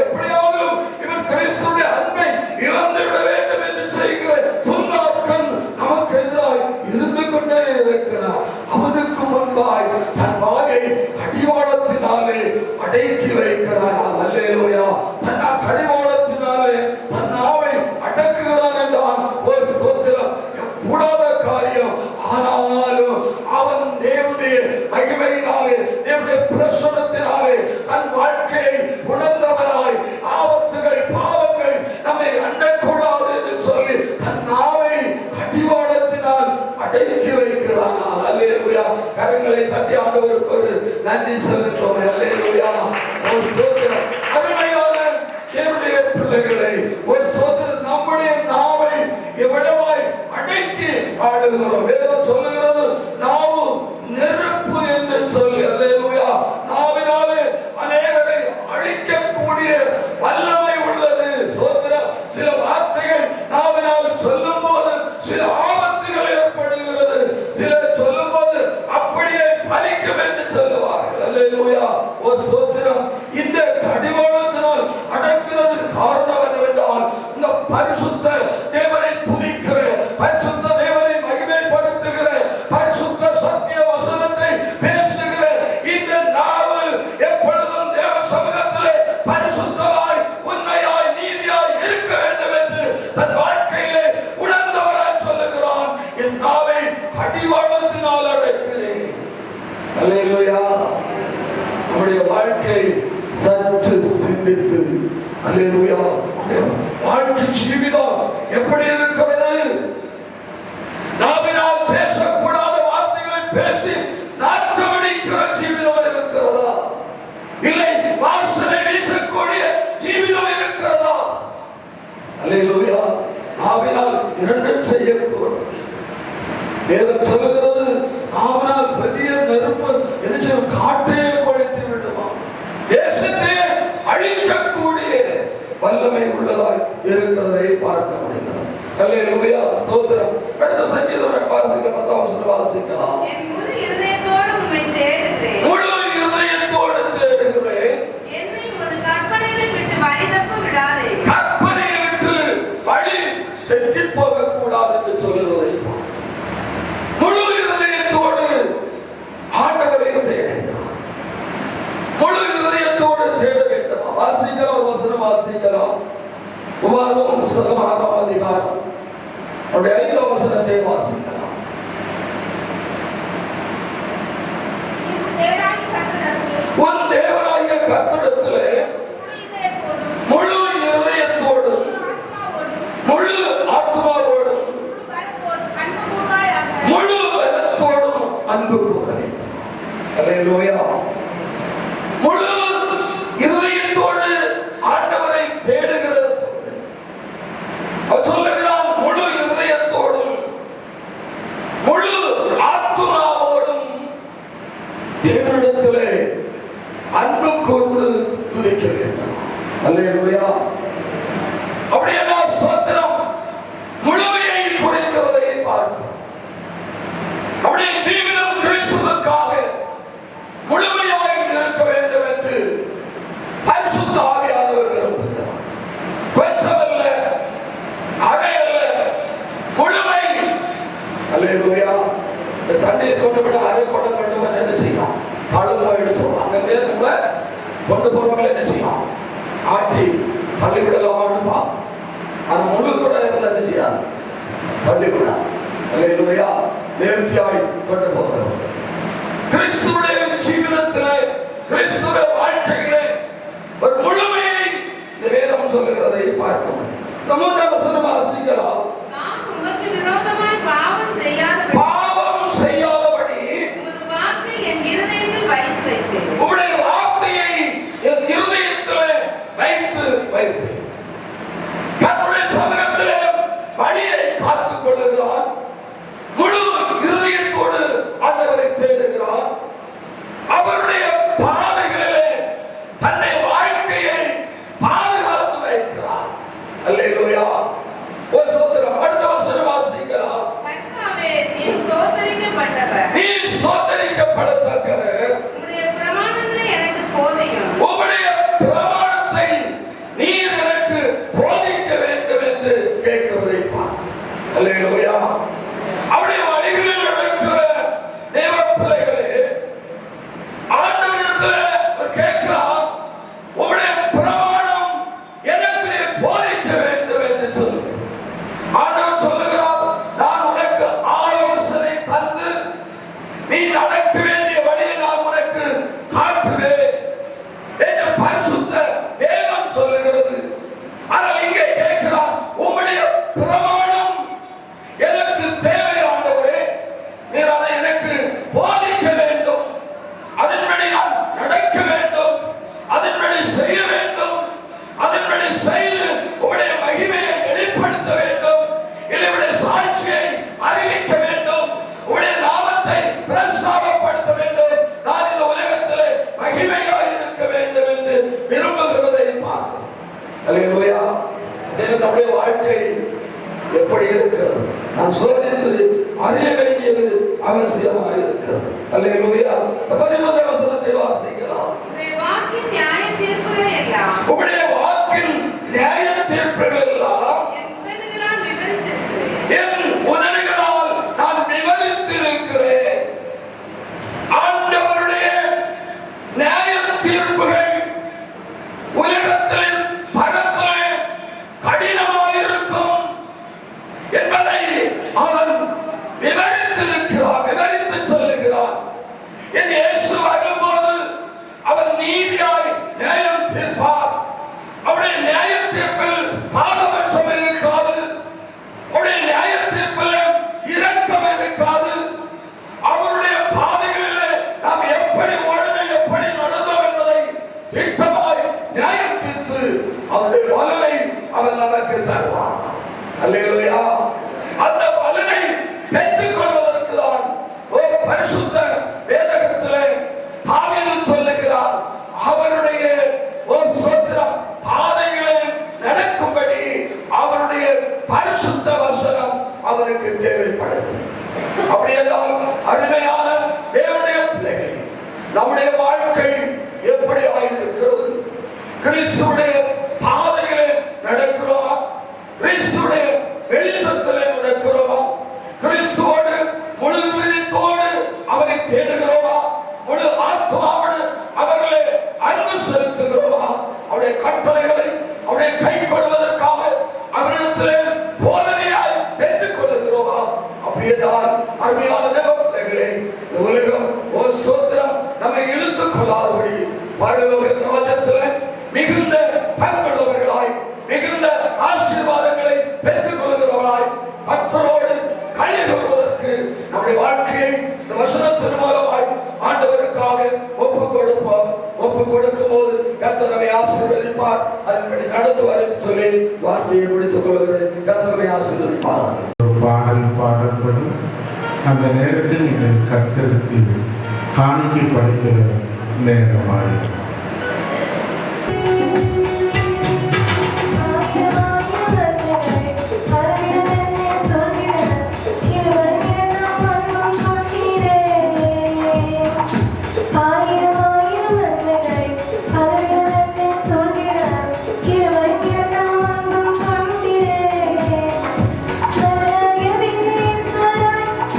எப்படியாவது இவன் கிறிஸ்துவின் அன்பை இழந்துவிட வேண்டும் என்று செய்கிற துன்மார்க்கன் நமக்கு எதிராக இருந்து கொண்டே இருக்கிறான். அவனுக்கு முன்பாய் தன் வாயை கடிவாளத்தினாலே அடக்கி வைக்கிறான். அல்லேலூயா. தன் கடிவாளத்தினாலே தன் நாவை அடக்குகிறான் என்றால் கூடாத காரியம். ஆனாலும் அவன் தேவனுடைய மகிமையினாலே, தேவனுடைய பிரசன்னத்தினாலே தன் வாழ்க்கையை உணர்ந்தவராய், ஆபத்துகள் பாவங்கள் நம்மை அண்டக்கூடாது என்று சொல்லி தன் நாவை கடிவாளத்தினால் அடக்கி வைக்கிறான். அல்லேலூயா. கரங்களை தட்டி ஆண்டவருக்கு ஒரு நன்றி செலுத்துவோம். அல்லேலூயா. அருமையான தேவனுடைய பிள்ளைகளை, ஒரு சோதனை நம்ம பழகுகிறோம். வேதம் சொல்லுகிறது நாவு நெருப்பு என்று சொல்லி. அல்லேலூயா. நாவினாலே அநேகரை அழிக்கக்கூடிய வல்லமை உள்ளது. சோதரம். சில வார்த்தைகள் நாவினால் சொல்லும் போது சில ஆபத்துகள் ஏற்படுகிறது. சிலர் சொல்லும் போது அப்படியே பலிக்கும் என்று சொல்லுவார்கள். அல்லேலூயா. ஓ ஸ்தோத்திரம். இந்த கடிவாளத்தினால் அடக்கிறதற்கு காரணம் என்னவென்றால் இந்த பரிசுத்த தேவனை துதிக்கிற, பரிசுத்த தேவனை மகிமைப்படுத்துகிற, பரிசுத்த சத்திய வசனத்தை பேசுகிற இந்த நாவு எப்பொழுதும் தேவ சமூகத்திலே பரிசுத்தமாய் உண்மையாய் நீதியாய் இருக்க வேண்டும் என்று தன் வாழ்க்கையிலே உணர்ந்தவராய் சொல்லுகிறான். என் நாவை கடிவாளத்தினால் அடக்கிறேன். அல்லேலூயா. நம்முடைய வாழ்க்கை சற்று சிந்தித்து, அல்லேலூயா, வாழ்க்கை ஜீவிதம் எப்படி இருக்கிறது? நாவினால் பேசக்கூடாத வார்த்தைகளை பேசி நாற்றமடிக்கிற ஜீவிதம் இருக்கிறதா? இல்லை வாசனை வீசக்கூடிய ஜீவிதம் இருக்கிறதா? அல்லேலூயா. நாவினால் இரண்டும் செய்யக்கூடும். வேதம் சொல்லுகிறது நாவினால் பெரிய நெருப்பு என்று காட்டையே கொளுத்தி விடுமா, தேசத்தையே அழிக்கக்கூடிய வல்லமை உள்ளதாய் இருக்கிறதை பார்க்க முடிகிறது. அல்லேலூயா. ஸ்தோத்திரம். அடுத்த சங்கீதம் வாசிக்க 10ஆம் வசனம் வாசிக்கலாம். முழு இதயத்தோடு உம்மை தேடுகிறேன். முழு இதயத்தோடு தேடுகிறேன். என்னை உமது கற்பனைகளை விட்டு வழி தப்ப விடாதே. கற்பனையை விட்டு வழி தெற்றி போகக்கூடாது என்று சொல்லுவதை முழு இதயத்தோடு ஆண்டவரை தேடுகிறார். முழு இதயத்தோடு தேட வேண்டும். வாசிக்கலாம். ஒரு வசனம் வாசிக்கலாம். உபாகமம் புத்தகம் 6ஆம் அதிகாரம் 5ஆம் வசனத்தை வாசிக்கலாம். உன் தேவனாகிய கர்த்தரிடத்திலே முழு இதயத்தோடும் முழு ஆத்மாவோடும் முழு பலத்தோடும் அன்பு கூற வேண்டும். அல்லேலூயா. முழு இதயத்தோடு ஆண்டவரை தேடுகிறது. அவர் சொல்லுகிறார் முழு இதயத்தோடும் முழு ஆத்மாவோடும் தேவனிடத்திலே அன்பு கூர்ந்து துதிக்க வேண்டும். அல்லேலூயா. அப்படியே ஸ்தோத்திரம் முழுமையை குறிக்கிறதை பார்க்கிறோம். அப்படியே ஜீவிதம் கிறிஸ்துவுக்காக முழுமையாக இருக்க வேண்டும் என்று பரிசுத்த ஆவியானவர் விரும்புகிறார். கொஞ்சமல்ல, அரையல்ல, முழுமை. அல்லேலூயா. இந்த தண்ணீர் கொண்டு விட அரை குடம் வேண்டும் என்று என்ன செய்யும்? கழுவ எடுத்தோம். அங்கே நம்மள கொண்டு போறவங்களை என்ன செய்யும்? ஆட்டி பள்ளிக்கூடலாமான்னுப்பா. அது முழு கூட இருந்தால் என்ன செய்யாது? பள்ளிக்கூடம். அல்லேலூயா. நேர்த்தியாய் கொண்டு போகிறோம். கிறிஸ்துவுடைய ஜீவிதத்திலே, கிறிஸ்துவ வாழ்க்கையிலே ஒரு முழுமையை இந்த வேதம் சொல்லுகிறதை பார்க்க முடியும். நம்ம 3ஆம் வசனம் வாசிக்கலாம். நான் உமக்கு விரோதமாய் பாவம் செய்யாதபடி உமது வார்த்தை என் இருதயத்தில் வைத்து வைத்தேன். உம்முடைய வார்த்தையை என் இருதயத்திலே வைத்து வைத்தேன். கர்த்தருடைய சமூகத்திலே வழியை காத்துக் கொள்ளுகிறார். முழு இருதயத்தோடு ஆண்டவரை தேடுகிறார். அவருடைய பாதைகளிலே தன்னை வாழ்க்கையை பாதுகாத்து வைக்கிறார். அல்லேலூயா. ஓ ஸ்தோத்திரம். அடுத்த வசனம் வாசிக்கலாம். கர்த்தாவே, நீர் ஸ்தோத்தரிக்கப்பட்டவர். நீர் ஸ்தோத்தரிக்கப்படத்தக்கவர். உம்முடைய பிரமாண நாம் சோதித்து அறிய வேண்டியது அவசியமாக இருக்கிறது. அல்லேலூயா. 13 வசனத்தை வாசிக்கலாம். உம்முடைய வாக்கின் நியாய தீர்ப்புகள் எல்லாம் உம்முடைய வாக்கின் நியாய தீர்ப்புகள் எல்லாம் என் உதடுகளால் நான் விவரித்திருக்கிறேன். ஆண்டவருடைய நியாய தீர்ப்புகள் உலகத்தில் பரத்திலே கடினமாயிருக்கும் என்பதை அவன் விவரித்திருக்கிறார், விவரித்து சொல்லுகிறார். என் இயேசு வரும்போது அவர் நீதியாய் நியாயம் தீர்ப்பார். அவருடைய நியாய தீர்ப்பில் பாரபட்சம் இருக்காது. அவருடைய நியாய தீர்ப்பில் இரக்கம் இருக்காது. அவருடைய பாதைகளிலே நாம் எப்படி ஓடணும், எப்படி நடந்தோம் என்பதை திட்டமாய் நியாயம் தீர்த்து அவருடைய பலனை அவர் நமக்கு தருவார். அல்லேலூயா. அந்த பலனை பெற்றுக் கொள்வதற்கு தான் ஒரு பரிசுத்த வேதகத்திலே தாவீது சொல்லுகிறார், அவருடைய ஒரு சொந்த பாதைகளை நடக்கும்படி அவருடைய பரிசுத்த வசனம் அவருக்கு தேவைப்படுகிறது. அப்படி என்றால் அருமையான தேவனுடைய பிள்ளைகளே, நம்முடைய வாழ்க்கை எப்படி ஆயிருக்கிறது? கிறிஸ்துடைய பாதைகளை நடக்கிறோமா? கிறிஸ்துடைய வெளிச்சத்திலே நடக்கிறோமா? கிறிஸ்துவோடு முழு இதயத்தோடு அவரை தேடுகிறோமா? முழு ஆத்மாவோடு அவர்களை அன்பு செலுத்துகிறோமா? அவருடைய கட்டளைகளை அவருடைய கை கொள்வதற்காக அவரிடத்திலே போதனையாய் பெற்றுக் கொள்ளுகிறோமா? அப்படியேதான் அருமையான தேவ பிள்ளைகளே, இந்த உலகம் ஒரு ஸ்தோத்திரம் நம்மை இழுத்துக் கொள்ளாதபடி பரலோக ராஜ்யத்திலே மிகுந்த பண்புள்ளவர்களாய், மிகுந்த ஆசீர்வாதங்களை பெற்றுக் கொள்ளுகிறவர்களாய் கர்த்தரோடு களி கூறுவதற்கு நம்முடைய வாழ்க்கையை இந்த வசனத்தின் மூலமாய் ஆண்டவருக்காக ஒப்புக் கொடுப்போம். ஒப்புக் கொடுக்கும் போது கர்த்தர் நம்மை ஆசீர்வதிப்பார். அதன்படி நடத்துவார் என்று சொல்லி வார்த்தையை முடித்துக் கொள்கிறேன். கர்த்தர் நம்மை ஆசீர்வதிப்பார். ஒரு பாடல் பாடப்படும். அந்த நேரத்தில் நீங்கள் கர்த்தருக்கு காணிக்கை படைக்கிற நேரமாய்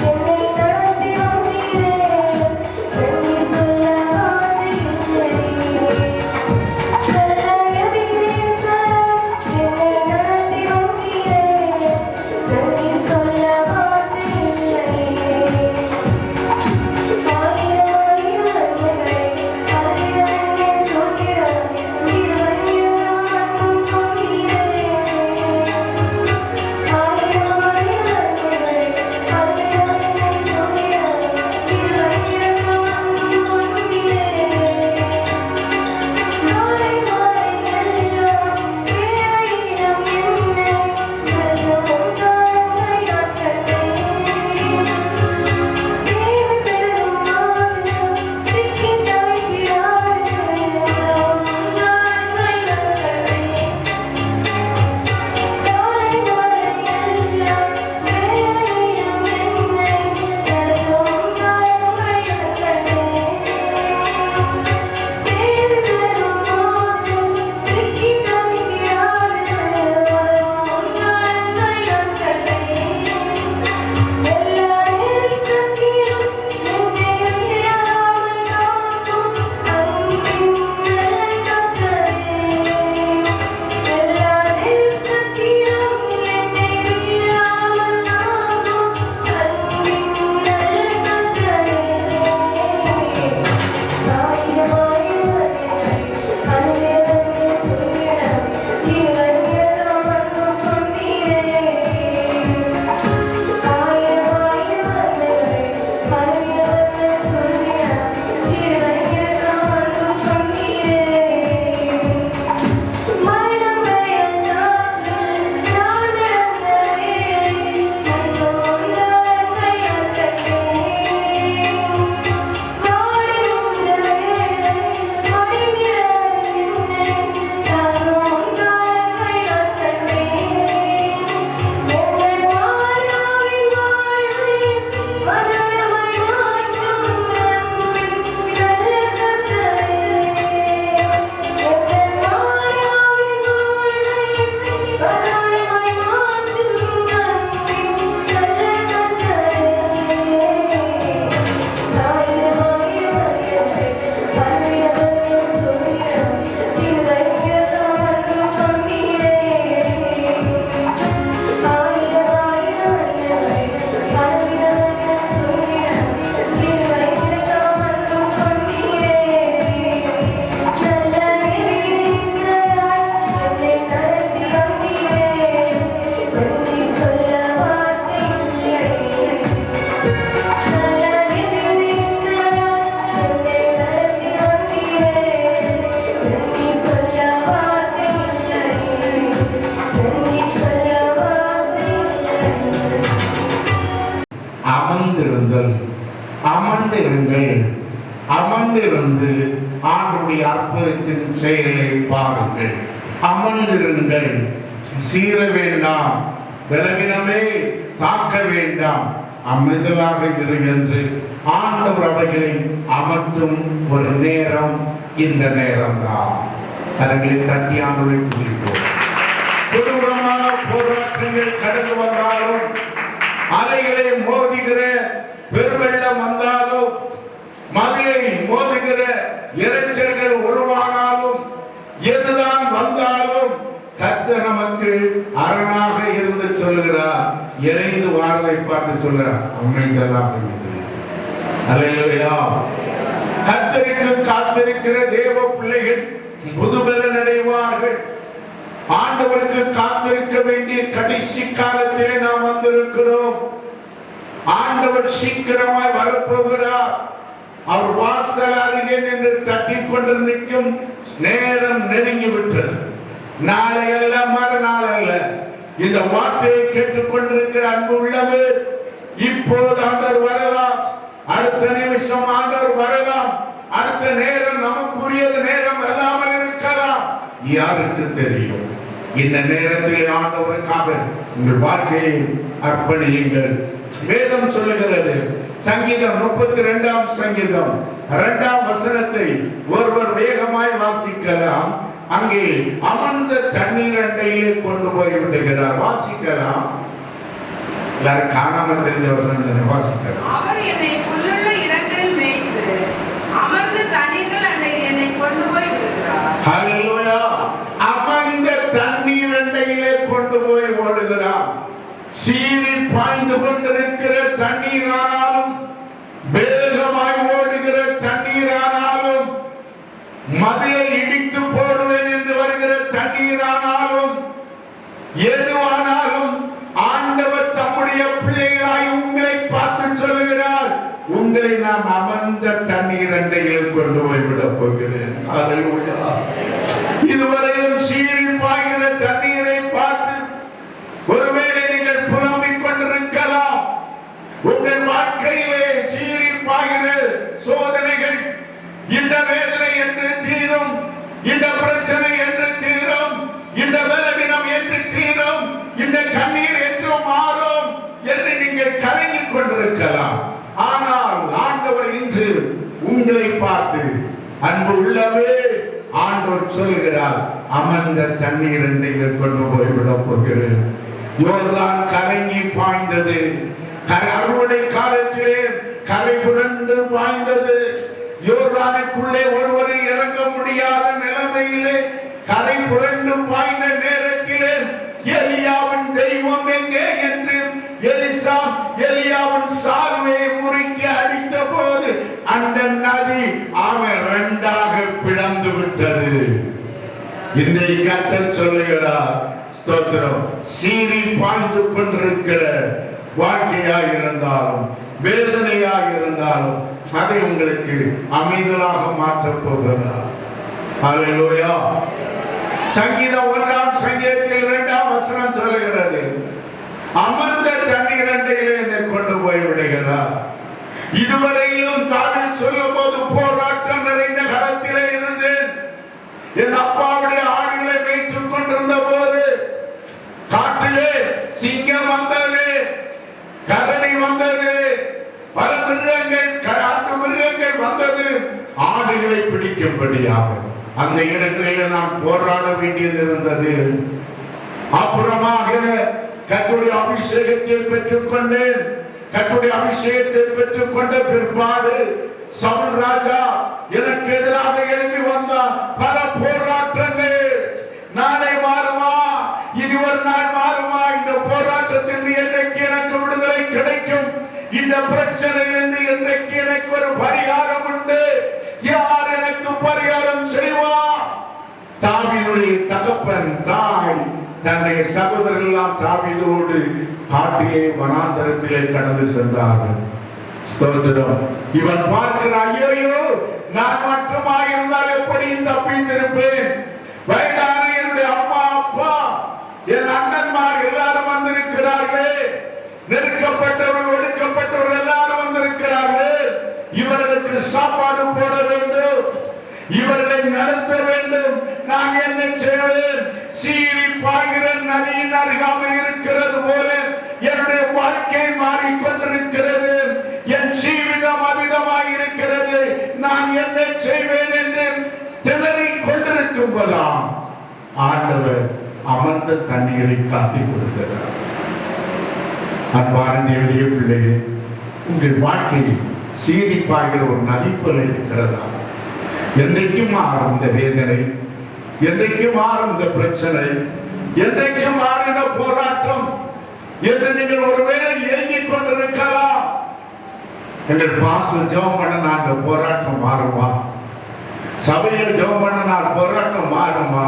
என்னை நடத்தி வந்தீரே, சொல்லி சொல்ல வார்த்தை இல்லை. அமர்ந்திருந்து ஆண்டுடைய அற்புதத்தின் செயலை பாருங்கள். அமர்ந்திருங்கள், சீர வேண்டாம், பலவீனமே தாக்க வேண்டாம், அமைதலாக இரு என்று ஆண்டவர் அவைகளை அமர்த்தும் ஒரு நேரம் இந்த நேரம்தான். தரங்களை தட்டி ஆண்டவரை துதிப்போம். கொடூரமான போராட்டங்கள் கடந்து வந்தாலும், அலைகளை மோதுகிற பெருவெள்ளம் வந்தாலும், மதிலை மோதுகிற இரைச்சல்கள் உருவானாலும், எதுதான் வந்தாலும் கர்த்தர் நமக்கு அரணாக இருந்து சொல்லுகிறார். இறைந்து வாரதை பார்த்து சொல்றார், அமைதலாக இரு. அல்லேலூயா. கர்த்தருக்கு காத்திருக்கிற தேவ பிள்ளைகள் புதுபலன் அடைவார்கள். ஆண்டவருக்கு காத்திருக்க வேண்டிய கடைசி காலத்திலே நாம் வந்திருக்கிறோம். ஆண்டவர் சீக்கிரமாய் வரப்போகிறார். அவர் வாசல் அருகே நின்று தட்டிக் கொண்டு நிற்கும் நேரம் நெருங்கிவிட்டது. நாளை அல்ல, மறுநாள் அல்ல. இந்த வார்த்தையை கேட்டுக் கொண்டிருக்கிற அன்பு உள்ளவே, இப்போது ஆண்டவர் வரலாம், அடுத்த நிமிஷம் ஆண்டவர் வரலாம், அடுத்த நேரம் நமக்குரியது நேரம் அல்லாமல் இருக்கலாம். யாருக்கு தெரியும்? இந்த நேரத்தில் ஆண்டவருக்காக உங்கள் வாழ்க்கையை அர்ப்பணியுங்கள். வேதம் சொல்லுகிறது, சங்கீதம் 32ஆம் சங்கீதம் 2ஆம் வசனத்தை ஒருவர் வேகமாய் வாசிக்கலாம். அங்கே அமர்ந்த தண்ணீர் அண்டையிலே கொண்டு போய் விடுகிறார். வாசிக்கலாம். எல்லாரும் காணாம தெரிஞ்ச வசனம் வாசிக்கலாம். அவர் என்னை புல்லுள்ள இடங்களில் மேய்த்து அமர்ந்த தண்ணீர்கள் அண்டையில் என்னை கொண்டு போய் விடுகிறார். ஹல்லேலூயா. அமர்ந்த தண்ணீர் அண்டையிலே கொண்டு போய் ஓடுகிறார். சீறி பாய்ந்து கொண்டிருக்கிற தண்ணீரானாலும், வேகமாய் ஓடுகிற தண்ணீரானாலும், மதிலை இடித்து போடுவேன் என்று வருகிற தண்ணீரானாலும், எதுவானாலும் ஆண்டவர் தம்முடைய பிள்ளைகளாய் உங்களை பார்த்து சொல்லுகிறார், உங்களை நான் அமர்ந்த தண்ணீர் அண்டையில் கொண்டு போய்விட போகிறேன். ஹல்லேலூயா. இதுவரையும் சீறி பாய்கிற தண்ணீரை பார்த்து ஒருவேளை நீங்கள் புலம்பிக் கொண்டிருக்கலாம். உங்கள் வாழ்க்கையிலே சீறி பாய்கிற சோதனைகள், இந்த வேதனை என்று தீரும், இந்த பிரச்சனை என்று தீரும், இந்த பலவீனம் என்று தீரும், இந்த கண்ணீர் என்று மாறும் என்று நீங்கள் கலங்கிக் கொண்டிருக்கலாம். ஆனால் ஆண்டவர் இன்று உங்களை பார்த்து, அன்பு உள்ளவே, ஆண்டவர் சொல்கிறார், அமர்ந்த தண்ணீர் அண்டையில் கொண்டு போய்விட போகிறேன். யோர்தான் கலங்கி பாய்ந்தது. அறுவடை காலத்திலே கரை புரண்டு பாய்ந்தது. யோர்தானுக்குள்ளே ஒருவரை இறங்க முடியாத நிலைமையிலே கரை புரண்டு பாய்ந்த நேரத்திலே எலியாவின் தெய்வம் எங்கே என்று எலிசா எலியாவின் சால்வையை முறுக்கி அடித்த போது அந்த நதி அவன் இரண்டாக பிளந்து விட்டது. இன்றைக்கு கர்த்தர் சொல்லுகிறார், ஸ்தோத்திரம், சீறி பாய்ந்து கொண்டிருக்கிற வாழ்க்கையாக இருந்தாலும், வேதனையாக இருந்தாலும், அதை உங்களுக்கு அமைதலாக மாற்றப் போகிறார். ஹல்லேலூயா. சங்கீதம் 1ஆம் சங்கீதத்தில் 2ஆம் வசனம் சொல்லுகிறது, அமர்ந்த தண்ணீர் அண்டையிலே என்னை கொண்டு போய் விடுகிறார். இதுவரையிலும் தாவீது சொல்லும் போது போராட்டம் நிறைந்த களத்திலே இருந்தேன். என் அப்பாவுடைய ஆடுகளை வைத்துக் கொண்டிருந்த போது காட்டிலே சிங்கம் வந்தது, கரடி வந்தது, பல மிருகங்கள், காட்டு மிருகங்கள் வந்தது ஆடுகளை பிடிக்கும்படியாக. அந்த இடங்களில் நான் போராட வேண்டியது இருந்தது. அப்புறமாக கர்த்தருடைய அபிஷேகத்தை பெற்றுக் கொண்டேன். கர்த்தருடைய அபிஷேகத்தை பெற்றுக் கொண்ட பிற்பாடு சவுல் ராஜா எனக்கு எதிராக எழுப்பி வந்தான். பல போராட்டங்கள். நாளை மாறுமா, இனி ஒரு நாள் மாறுமா, இந்த போராட்டத்தில் என்றைக்கு எனக்கு விடுதலை கிடைக்கும், இந்த பிரச்சனையிலிருந்து என்றைக்கு எனக்கு ஒரு பரிகாரம் உண்டு, யார் எனக்கு பரிகாரம் செய்வா? தாவீதுடைய தகப்பன் தாய் தன்னுடைய சகோதரர்கள் எல்லாம் தாவீதோடு காட்டிலே வனாந்தரத்திலே கடந்து சென்றார்கள். ஸ்தோத்திரம். இவன் பார்க்கிறான், ஐயோ, நான் மட்டுமா இருந்தால் எப்படி தப்பித்திருப்பேன்? வயதான என்னுடைய அம்மா, அப்பா, என் அண்ணன்மார் எல்லாரும் வந்திருக்கிறார்களே, நெருக்கப்பட்டவர்கள், ஒடுக்கப்பட்டவர்கள் எல்லாரும் வந்திருக்கிறார்கள். இவர்களுக்கு சாப்பாடு போட வேண்டும், இவர்களை நடத்த வேண்டும். நான் என்ன செய்வேன்? சீறி பாய்கிற நதியின் அருகாமல் இருக்கிறது போல என்னுடைய வாழ்க்கை மாறிக்கொண்டிருக்கிறது, என் ஜீவிதம் அமிதமாக இருக்கிறது. நான் என்ன செய்வேன் என்று திணறிக் கொண்டிருக்கும் போதாம் ஆண்டவர் அமர்ந்த தண்ணீரை காட்டிக் கொடுக்கிறார். அன்பான தேவனுடைய பிள்ளையே, உங்கள் வாழ்க்கையில் சீறி பாய்கிற ஒரு நதி போல இருக்கிறதா? என்றைக்கும் மாறும் இந்த வேதனை, என்றைக்கும் மாறும் இந்த பிரச்சனை, என்றைக்கும் மாறின போராட்டம் என்று நீங்கள் ஒருவேளை ஏங்கிக் கொண்டிருக்கலாம். எங்கள் பாஸ்டர் ஜெபம் பண்ண அந்த போராட்டம் மாறுமா? சபையில ஜெபம் பண்ண போராட்டம் மாறுமா?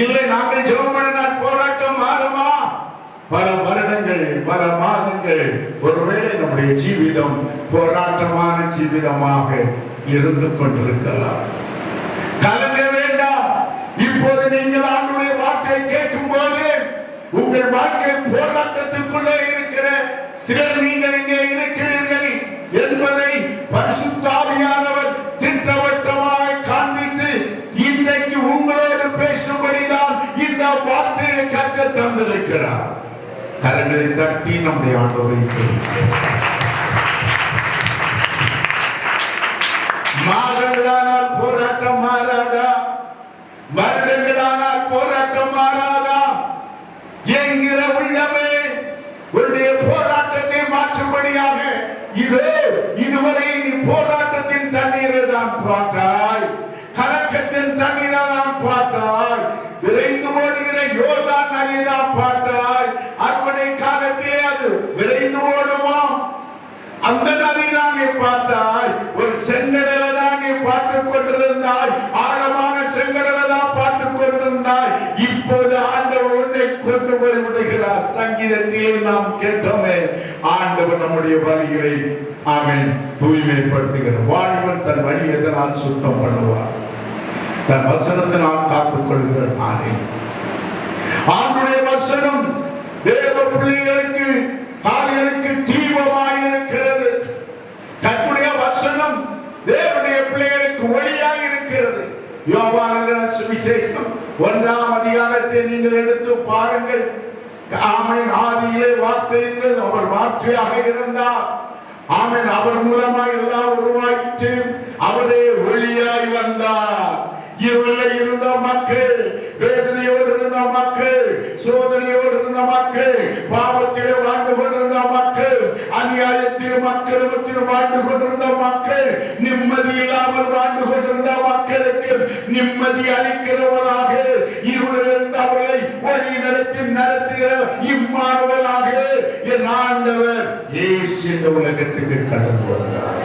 இல்லை நாங்கள் ஜெபம் பண்ண போராட்டம் மாறுமா? பல வருடங்கள், பல மாதங்கள் ஒருவேளை நம்முடைய ஜீவிதம் போராட்டமான ஜீவிதமாக இருந்து கொண்டிருக்கலாம். கலங்க வேண்டாம். இப்போது நீங்கள் ஆண்டவருடைய வார்த்தையை கேட்கும் போது உங்கள் வாழ்க்கை போராட்டத்துக்குள்ளே இருக்கிற சிலர் நீங்கள் இங்கே இருக்கிறீர்கள் என்பதை பரிசுத்த ஆவியானவர் திட்டவட்டமாய் காண்பித்து இன்றைக்கு உங்களோடு பேசும்படிதான் இந்த வார்த்தையை கற்க தந்திருக்கிறார். கரங்களை தட்டி நம்முடைய ஆண்டவரை மாதங்களானால் போராட்டம் மாறாதா? வருடங்களானால் போராட்டம் மாறாதா? என்கிற உள்ளமே உன்னுடைய போராட்டத்தை மாற்றும்படியாக இதோ இதுவரை நீ போராட்டத்தின் தண்ணீரை தான் பார்த்தாய், கலக்கத்தின் தண்ணீரை தான் பார்த்தாய், விரைந்து ஓடுகிற யோர்தான் நதியை தான் பார்த்தாய். அறுவடை காலத்திலே அது விரைந்து ஓடுமா? அந்த நதிதான் நீ பார்த்தாய். ஒரு செங்கடலை தான் நீ பார்த்துக் கொண்டிருந்தாய், ஆழமான செங்கடலை தான் பார்த்துக் கொண்டிருந்தாய். இப்போது ஆண்டவர் உன்னை கொண்டு போய் விடுகிறார். சங்கீதத்திலே நாம் கேட்டோமே, ஆண்டவர் நம்முடைய வழிகளை ஆமென் தூய்மைப்படுத்துகிற வாழ்வன் தன் வழி எதனால் சுத்தம் பண்ணுவார்? தன் வசனத்தினால் காத்துக் கொள்கிற நானே. ஆண்டுடைய வசனம் தேவ பிள்ளைகளுக்கு கால்களுக்கு தீபமாய் இருக்கிறது. கர்த்தருடைய வசனம் தேவனுடைய பிள்ளைகளுக்கு ஒளியாய் இருக்கிறது. யோவான் சுவிசேஷம் 1ஆம் அதிகாரத்தை நீங்கள் எடுத்து பாருங்கள். ஆமென். ஆதியிலே வார்த்தை இருந்தது, அவர் வார்த்தையாக இருந்தார். ஆமென். அவர் மூலமாய் எல்லாம் உருவாயிற்று, அவரே ஒளியாய் வந்தார். இருளில் இருந்த மக்கள், வேதனையோடு இருந்த மக்கள், சோதனையோடு இருந்த மக்கள், பாவத்திலே வாழ்ந்து கொண்டிருந்த மக்கள், அநியாயத்திலும் அக்கிரமத்திலும் வாழ்ந்து கொண்டிருந்த மக்கள், நிம்மதி இல்லாமல் வாழ்ந்து கொண்டிருந்த மக்களுக்கு நிம்மதி அளிக்கிறவராக, இருளில் இருந்த அவர்களை வழி நடத்துகிற இம்மானுவேலாக என் ஆண்டவர் இயேசு இந்த உலகத்துக்கு கடந்து வந்தார்.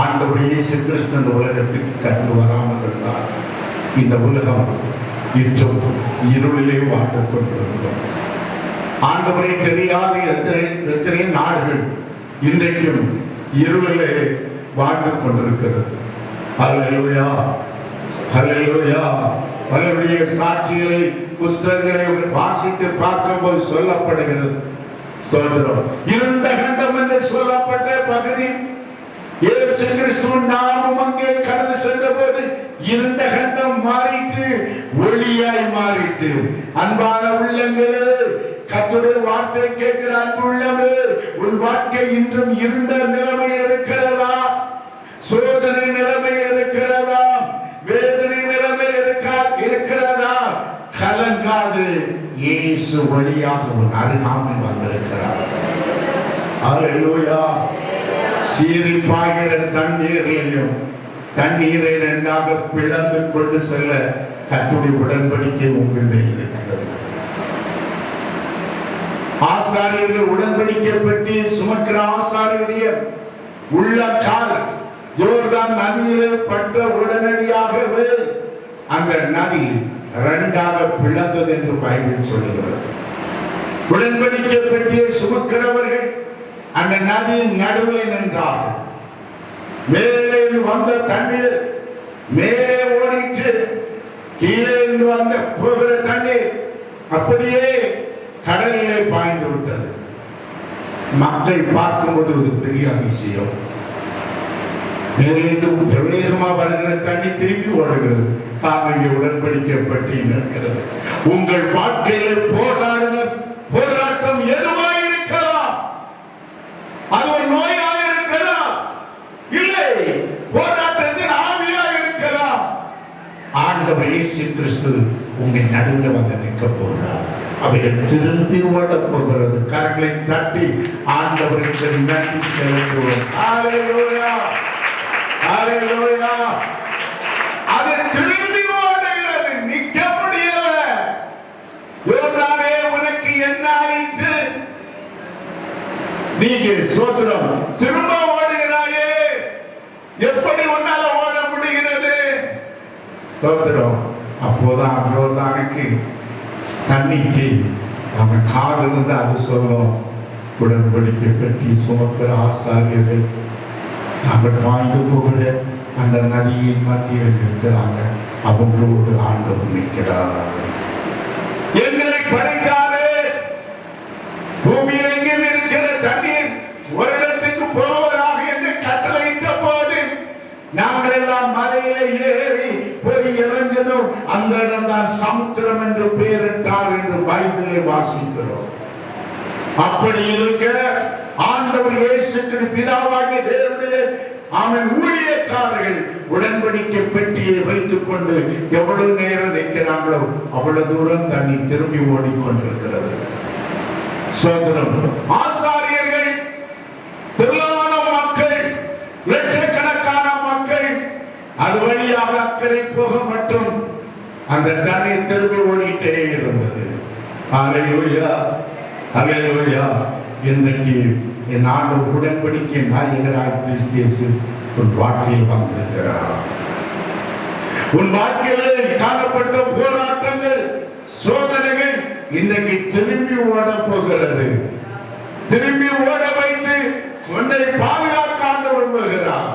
ஆண்டவர் இயேசு கிறிஸ்து இந்த உலகத்துக்கு கடந்து வராமல் இருந்தார். இந்த உலகம் இன்றும் இருளிலே வாழ்ந்து கொண்டிருந்தோம். ஆண்டவரை தெரியாத எத்தனை நாடுகள் இன்றைக்கும் இருளிலே வாழ்ந்து கொண்டிருக்கிறது. ஹல்லேலூயா, ஹல்லேலூயா. பலருடைய சாட்சிகளை புஸ்தகங்களை வாசித்து பார்க்கும்போது சொல்லப்படுகிறது. ஸ்தோத்திரம். இருண்ட கண்டம் என்று சொல்லப்பட்ட பகுதி இயேசு கிறிஸ்துவின் நாமம் அங்கே கடந்து சென்ற போது இருண்ட கண்டம் மாறிட்டு ஒளியாய் மாறிட்டு. அன்பான உள்ளங்களே, கர்த்தருடைய வார்த்தை கேட்கிற அன்பு உள்ளமே, உன் வாழ்க்கை இன்றும் இருண்ட நிலைமையில் இருக்கிறதா? சோதனை நிலைமையில் இருக்கிறதா? வேதனை நிலைமையில் இருக்கிறதா? கலங்காது, இயேசு வழியாக உன் அருகாமல் வந்திருக்கிறார். ஹல்லேலூயா. சீறி பாய்கிற தண்ணீரையும் தண்ணீரை இரண்டாக பிளந்து கொண்டு செல்ல கர்த்தருடைய உடன்படிக்கை உங்கள் மேல் இருக்கிறது. ஆசாரியர்கள் உடன்படிக்கை பற்றி சுமக்கிற ஆசாரியருடைய உள்ளக்கால் யோர்தான் நதியிலே பட்ட உடனடியாகவே அந்த நதி இரண்டாக பிளந்தது என்று பைபிள் சொல்லுகிறது. உடன்படிக்கை பற்றிய சுமக்கிறவர்கள் அந்த நதியின் நடுவில் நின்றார்கள். மேலே வந்த தண்ணீர் மேலே ஓடிட்டு, கீழே வந்த போகிற தண்ணீர் அப்படியே கடலிலே பாய்ந்து விட்டது. மக்கள் பார்க்கும்போது ஒரு பெரிய அதிசயம். மீண்டும் பிரவேகமா வருகிற தண்ணி திரும்பி ஓடுகிறது. காரணம் உடன்படிக்கப்பட்டு இருக்கிறது. உங்கள் வாழ்க்கையில் போராடுகிற போராட்டம் எதுவாக இருக்கலாம். அது ஒரு நோயாக இருக்கலாம், இல்லை போராட்டத்தின் ஆவியாக இருக்கலாம். ஆண்டவர் இயேசு கிறிஸ்து உங்கள் நடுவில் வந்து நிற்க போகிறார். அவைகள் திரும்பி ஓட போகிறது. கரங்களை தட்டி ஆண்டவருக்கு நன்றி செலுத்துவோம். ஹல்லேலூயா, ஹல்லேலூயா. அது திரும்பி ஓடுகிறது, நிற்க முடியல. யோர்தானே உனக்கு என்ன ஆயிற்று? நீங்க சோதரம் திரும்ப ஓடுகிறாயே, எப்படி உன்னால ஓட முடிகிறது? ஸ்தோத்திரம். அப்போதான் யோர்தானுக்கு தண்ணிக்கு அவன் காது இருந்து அது சொல்லும், உடன்படிக்கை பற்றி சுமக்கிற ஆசாரியர்கள் நாங்கள் வாழ்ந்து போகிற அந்த நதியின் மத்தியில் இருக்கிறாங்க. அவங்களோடு ஆண்டவர் நிற்கிறார். எங்களை படைக்காதே, பூமியில் எங்கில் இருக்கிற தண்ணீர் ஒரு இடத்துக்கு போவதாக என்று கட்டளையிட்ட போது நாங்கள் எல்லாம் மலையில ஏறி போய் இறங்கினோம். அந்த இடம் தான் சமுத்திரம் என்று பெயரிட்டார் என்று பைபிளை வாசிக்கிறோம். அப்படி இருக்க ஆண்டவர் இயேசுக்கு பிதாவாகிய தேவனுடைய அவன் ஊழியக்காரர்கள் உடன்படிக்கை பெட்டியை வைத்துக் கொண்டு எவ்வளவு நேரம் நிற்கிறாங்களோ அவ்வளவு தூரம் தண்ணி திரும்பி ஓடிக்கொண்டிருக்கிறது. சோதரம் ஆசாரியர்கள், திரளான மக்கள், லட்சக்கணக்கான மக்கள் அது வழியாக அக்கறை போக மட்டும் அந்த தண்ணீர் திரும்பி ஓடிட்டே இருந்தது. ஹல்லேலூயா, ஹல்லேலூயா. இன்றைக்கு என் ஆண்டவர் உடன்படிக்கை நாயகராய் கிறிஸ்து இயேசு உன் வாழ்க்கையில் வந்திருக்கிறார். உன் வாழ்க்கையிலே காணப்பட்ட போராட்டங்கள், சோதனைகள் இன்றைக்கு திரும்பி ஓட போகிறது. திரும்பி ஓட வைத்து உன்னை பாதுகாக்க ஆண்டவர் வருகிறார்.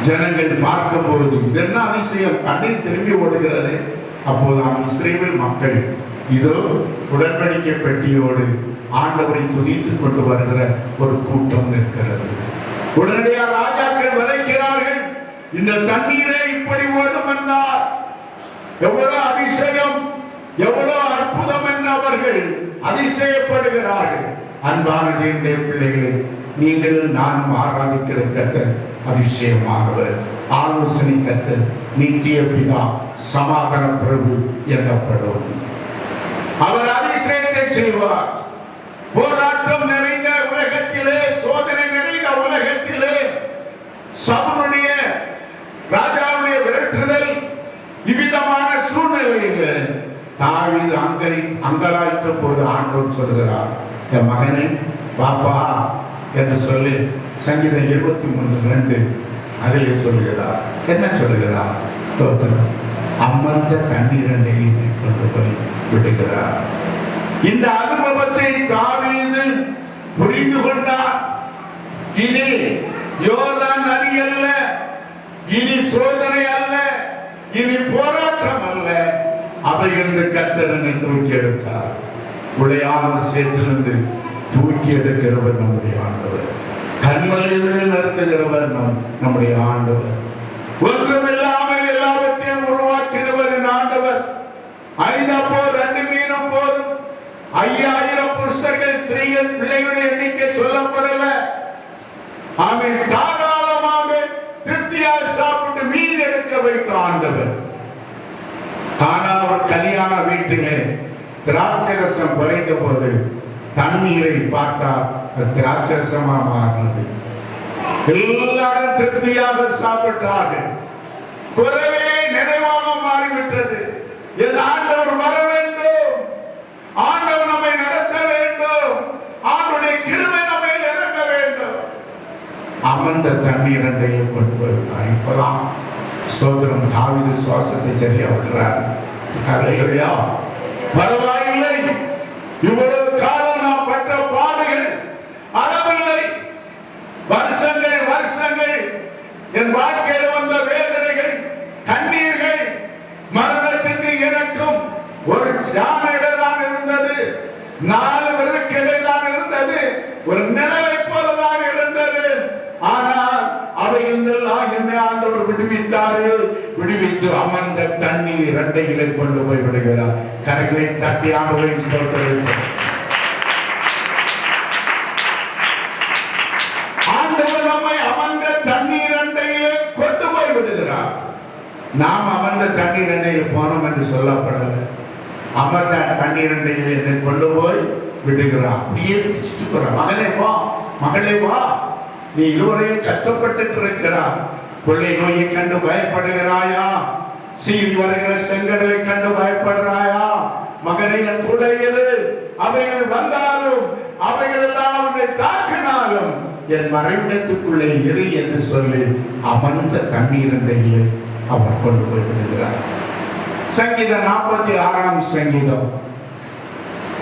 ஜனங்கள் பார்க்கும்போது இதென்ன அதிசயம், தண்ணீர் திரும்பி ஓடுகிறது. அப்போதான் இஸ்ரவேல் மக்கள் இதோ உடன்படிக்கை பெட்டியோடு ஆண்டவரை துதித்துக் கொண்டு வருகிற ஒரு கூட்டம் இருக்கிறது. உடனடியாக ராஜாக்கள் வதைக்கிறார்கள். இந்த தண்ணீரை இப்படி ஓடும் என்றார் எவ்வளவு அதிசயம், எவ்வளவு அற்புதம் என்று அவர்கள் அதிசயப்படுகிறார்கள். அன்பான தேவனுடைய பிள்ளைகளை, நீங்கள் நானும் ஆராதிக்கிற கர்த்தர் அதிசயமானவர், ஆலோசனை கர்த்தர், நித்திய பிதா, சமாதான பிரபு எனப்படும். அவர் அதிசயத்தை செய்வார். போராட்டம் நிறைந்த உலகத்திலே, சோதனை நிறைந்த உலகத்திலே, சவுலுடைய ராஜாவுடைய விரட்டுதல் இவ்விதமான சூழ்நிலையில் தாவீது அங்கலாய்த்த போது ஆண்டவர் சொல்கிறார், என் மகனை பாப்பா என்று சொல்லி சங்கீதம் 23:2 அதிலே சொல்லுகிறார். என்ன சொல்லுகிறார்? ஸ்தோத்திரம். அமர்ந்த தண்ணீரை கொண்டு போய் விடுகிறார். இந்த அனுபவத்தை தாவீது புரிந்து கொண்டார். இனி யோர்தான் நதி அல்ல, இனி சோதனை அல்ல, இனி போராட்டம் அல்ல, அவையிலிருந்து கர்த்தரனை தூக்கி எடுத்தார். உளையான சேற்றிலிருந்து தூக்கி எடுக்கிறவர் நம்முடைய ஆண்டவர். கண்மலையிலே நிறுத்துகிறவர் நம்முடைய ஆண்டவர். ஒன்றுமில்லாமல் எல்லாவற்றையும் உருவாக்கினவர் என் ஆண்டவர். 5 அப்பம் 2 மீனும் போதும். 5000 புருஷர்கள், ஸ்திரீகள், பிள்ளைகளுடைய எண்ணிக்கை சொல்லப்படல. அவன் தாராளமாக திருப்தியாக சாப்பிட்டு மீன் எடுக்க வைத்த ஆண்டவர். ஆனால் அவர் கல்யாண வீட்டிலே திராட்சை ரசம் பறித்த போது தண்ணீரை பார்த்தால் திராட்சை ரசமா மாறினது. எல்லாரும் திருப்தியாக சாப்பிட்டார்கள். குறைவே நிறைவாக மாறிவிட்டது. என் ஆண்டவர் வர வேண்டும், ஆண்டவர் நம்மை நடத்த வேண்டும், ஆண்டவருடைய கிருபை நம்மை இறங்க வேண்டும். அமர்ந்த தண்ணீர் அண்டையில் கொண்டு போயிருந்தார். இப்பதான் சோதரம் தாவீது சுவாசத்தை சரியா விடுறார். ஹல்லேலூயா. பரவாயில்லை, இவ்வளவு காலம் நாம் பட்ட பாடுகள் அளவில்லை. வருஷங்கள் வருஷங்கள் என் வாழ்க்கையில் வந்த வேதனைகள், கண்ணீர்கள், மரணத்துக்கு எனக்கும் ஒரு ஜாமையில்தான் இருந்தது, 4 பேருக்கு இடையில்தான் இருந்தது, ஒரு நிழலை போலதான் இருந்தது. ஆனால் எல்லாம் என்னை ஆண்டவர் விடுவித்தாரு. விடுவித்து அமர்ந்த தண்ணீர் இரண்டையிலே கொண்டு போய் விடுகிறார். கரங்களை தட்டி ஆண்டவரை ஸ்தோத்திரம். ஆண்டவர் நம்மை அமர்ந்த தண்ணீர் இரண்டையிலே கொண்டு போய் விடுகிறார். நாம் அமர்ந்த தண்ணீர் இரண்டையில் போனோம் என்று சொல்லப்படலை. அமர்ந்த தண்ணீர் இரண்டையில் என்னை கொண்டு போய் விடுகிறார். அப்படியே மகனே வா, மகளே வா, நீ இதுவரையும் கஷ்டப்பட்டு இருக்கிறார். கொள்ளை நோயை கண்டு பயப்படுகிறாயா? சீறி வருகிற செங்கடலை கண்டு பயப்படுறாயா? மகனை என் கூட இரு. அவைகள் வந்தாலும் அவைகள் எல்லாம் உன்னை தாக்கினாலும் என் மறைவிடத்துக்குள்ளே இரு என்று சொல்லி அமர்ந்த தண்ணீர் அண்டையிலே அவர் கொண்டு போய் விடுகிறார். சங்கீதம் 46ஆம் சங்கீதம்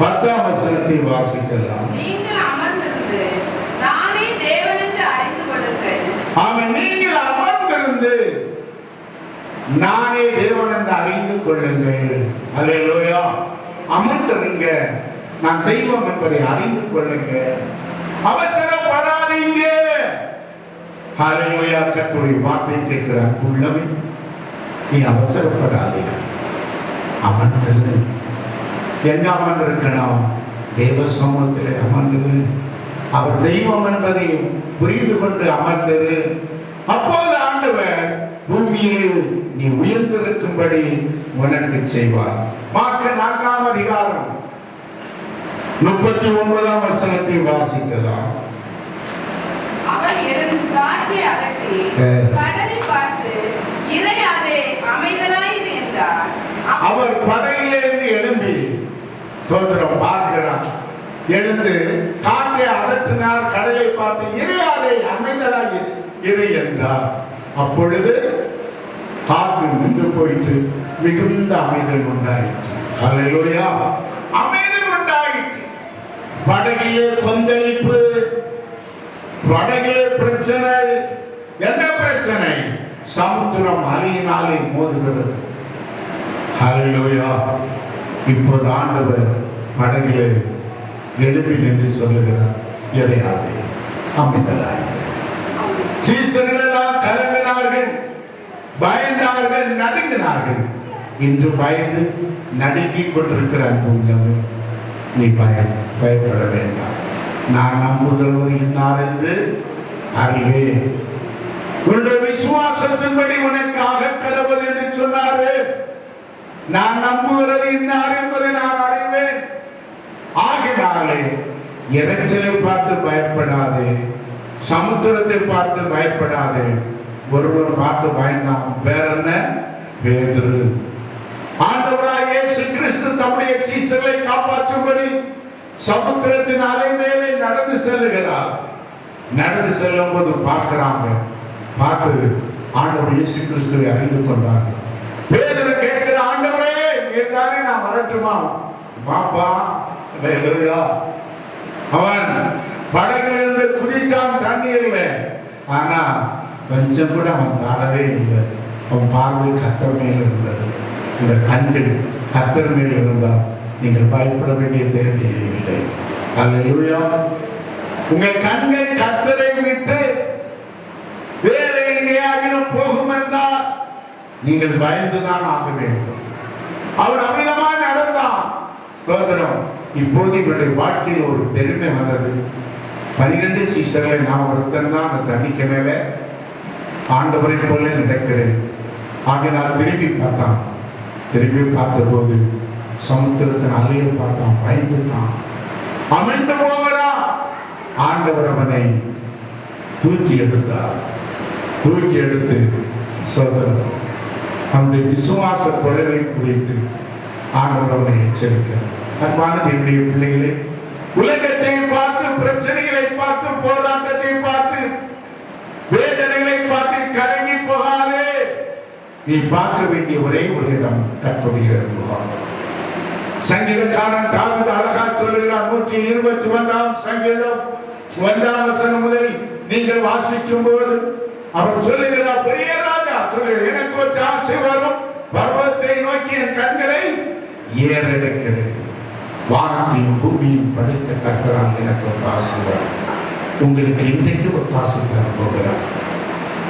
10ஆம் வசனத்தை வாசிக்கலாம். நீங்கள் அமர்ந்திருந்து நானே தேவன் என்று அறிந்து கொள்ளுங்கள். ஆமென். நீங்கள் அமர்ந்திருந்து நானே தேவன் என்று அறிந்து கொள்ளுங்கள். அல்லேலூயா. அமர்ந்திருங்க, நான் தெய்வம் என்பதை அறிந்து கொள்ளுங்க. அவசரப்படாதீங்க. ஹல்லேலூயா. கர்த்தருடைய வார்த்தை கேட்கிற அன்புள்ளமே, நீ அவசரப்படாதே. அமர்ந்திரு. எங்க அமர்ந்திருக்கணும்? தேவ சமூகத்தில் அமர்ந்திரு. அவர் தெய்வம் என்பதை புரிந்து கொண்டு அமர்ந்திரு. அப்போது ஆண்டவர் பூமியில் நீ உயர்ந்திருக்கும்படி உனக்கு செய்வார். மார்க்கு 4ஆம் அதிகாரம் 39ஆம் வசனத்தை வாசிக்கலாம். அவர் எழுந்து காற்றை அதட்டி கடலை பார்த்து இறையாதே அமைதலாயிரு என்றார். அவர் படகிலிருந்து எழும்பி சோதரம் பார்க்கிறார். எழுந்து காற்றை அதட்டினார். கடலை பார்த்து இறையாதே அமைதலாய் இரு என்றார். அப்பொழுது காற்று நின்று போயிட்டு மிகுந்த அமைதல் உண்டாயிற்று. ஹல்லேலூயா. அமைதல் உண்டாயிற்று. படகிலே கொந்தளிப்பு, படகிலே பிரச்சனை. என்ன பிரச்சனை? சமுத்திரம் அலையினாலே மோதுகிறது. ஹல்லேலூயா. இப்போது ஆண்டவர் படகிலே எழுப்பி நின்று சொல்லுகிறார், இறையாதே அமைதலாய். சீசர்கள் எல்லாம் கலங்கினார்கள், பயந்தார்கள், நடுங்கினார்கள். இன்று பயந்து நடுங்கிக் கொண்டிருக்கிற அன்புள்ளமே, நீ பயப்பட வேண்டாம். நான் நம்புகிறவர் இன்னார் என்று அறிவே. உன்னுடைய விசுவாசத்தின்படி உனக்காக கடவுள் என்று சொன்னாரு. நான் நம்புகிறது இன்னார் என்பதை நான் அறிவேன். ஆகினாலே இறைச்சலை பார்த்து பயப்படாதே, சமுத்திரத்தை பார்த்து பயப்படாதே. ஒருவன் பார்த்து பயந்தான், வேற என்ன? பேதுரு. ஆண்டவராகிய இயேசு கிறிஸ்து தம்முடைய சீசர்களை காப்பாற்றும்படி சமுத்திரத்தின் அலை மேலே நடந்து செல்லுகிறார். நடந்து செல்லும் போது பார்க்கிறாங்க. பார்த்து ஆண்டவர் இயேசு கிறிஸ்துவை அறிந்து கொண்டார். பேதுரு கேட்கிற, ஆண்டவரே நீர்தானே, நான் வரட்டுமா? பாப்பா. அல்லேலூயா. அவன் படகிலிருந்து குதித்தான் தண்ணீர்ல. ஆனா கொஞ்சம் கூட அவன் தாழவே இல்லை. அவன் பார்வை கர்த்தர் மேல் இருந்தது. இந்த கண்கள் கர்த்தர் மேல் இருந்தால் நீங்கள் பயப்பட வேண்டிய தேவையே இல்லை. அல்லேலூயா. உங்கள் கண்கள் கர்த்தரை விட்டு வேற எங்கேயாகிலும் போகும் என்றால் நீங்கள் பயந்துதான் ஆக வேண்டும். அவர் அமிதமாய் நடந்தான். ஸ்தோத்திரம். இப்போது இவருடைய வாழ்க்கையில் ஒரு பெருமை வந்தது. 12 சீசர்களை நான் ஒருத்தன் தான் அந்த தண்ணிக்கு மேல ஆண்டவரை போல நடக்கிறேன். ஆக நான் திரும்பி பார்த்தான். திரும்பி பார்த்தபோது சமுத்திரத்தின் அலையை பார்த்தான், பயந்துட்டான், அமிழ்ந்து போகிறான். ஆண்டவர் அவனை தூக்கி எடுத்தார். தூக்கி எடுத்து சோதரன் அவனுடைய விசுவாச குறைவை குறித்து ஆண்டவர் அவனை எச்சரிக்கிறார். அன்பான என்னுடைய பிள்ளைகளே, உலகத்தை பார்த்து, பிரச்சனைகளை பார்த்து, போராட்டத்தை பார்த்து, வேதனைகளை பார்த்து கலங்கி போகாதே. நீ பார்க்க வேண்டிய ஒரே ஒரு இடம் கர்த்தருடைய முகம். சங்கீதக்காரன் தாவீது அழகா சொல்லுகிறார். 121ஆம் சங்கீதம் 1ஆம் வசனம் முதல் நீங்கள் வாசிக்கும் போது அவர் சொல்லுகிறார், பெரிய ராஜா சொல்லுகிறார், எனக்கு ஒரு ஆசை வரும், பர்வத்தை நோக்கி என் கண்களை ஏறெடுக்கிறேன். வானத்தையும் பூமியும் படைத்த கர்த்தரால் எனக்கு ஒரு ஆசை வரும். உங்களுக்கு இன்றைக்கு ஒரு ஆசை தர போகிறார்.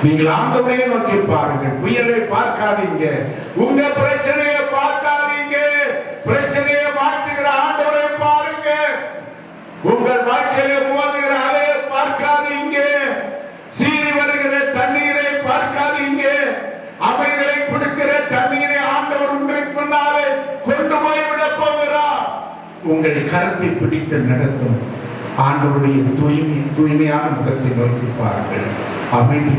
நீங்கள் ஆண்டவரையே நோக்கி பாருங்கள். புயலை பார்க்காதீங்க, உங்க பிரச்சனையை பார்க்காதீங்க, பிரச்சனையை மாற்றுகிற ஆண்டவரை பாருங்க. உங்கள் வாழ்க்கையிலே மோதுகிற அலையை பார்க்காதீங்க, சீறி வருகிற தண்ணீரை பார்க்காதீங்க. அமைதியை கொடுக்கிற தண்ணீரை ஆண்டவர் உங்களுக்கு முன்னாலே கொண்டு போய் விட போகிறார். உங்கள் கரத்தை பிடித்து நடத்தும் ஆண்டவருடைய தூய்மையான முகத்தை நோக்கி பாருங்கள். அமைதி.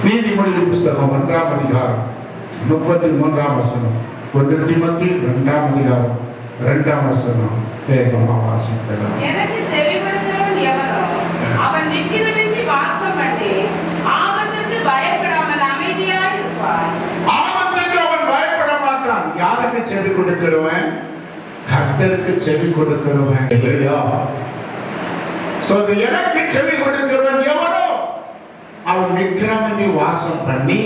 நீதிமொழியின் புஸ்தகம் 1ஆம் அதிகாரம் 33ஆம் வசனம், 1 தீமோத்தேயு 2ஆம் அதிகாரம் 2ஆம் வசனம் வேகமாக வாசிக்கலாம். எனக்கு செவி கொடுக்கிறவன் எவனோ அவன் விக்கிரமின்றி வாசம் பண்ணி ஆபத்துக்கு பயப்படாமல் அமைதியாய் இருப்பான். ஆபத்துக்கு அவன் பயப்பட மாட்டான். யாருக்கு செவி கொடுக்கிறவன்? கர்த்தருக்கு செவி கொடுக்கிறவன். இல்லையா? எனக்கு செவி கொடுக்கிறவன் எவனோ அவன் விக்கிரமின்றி வாசம் பண்ணி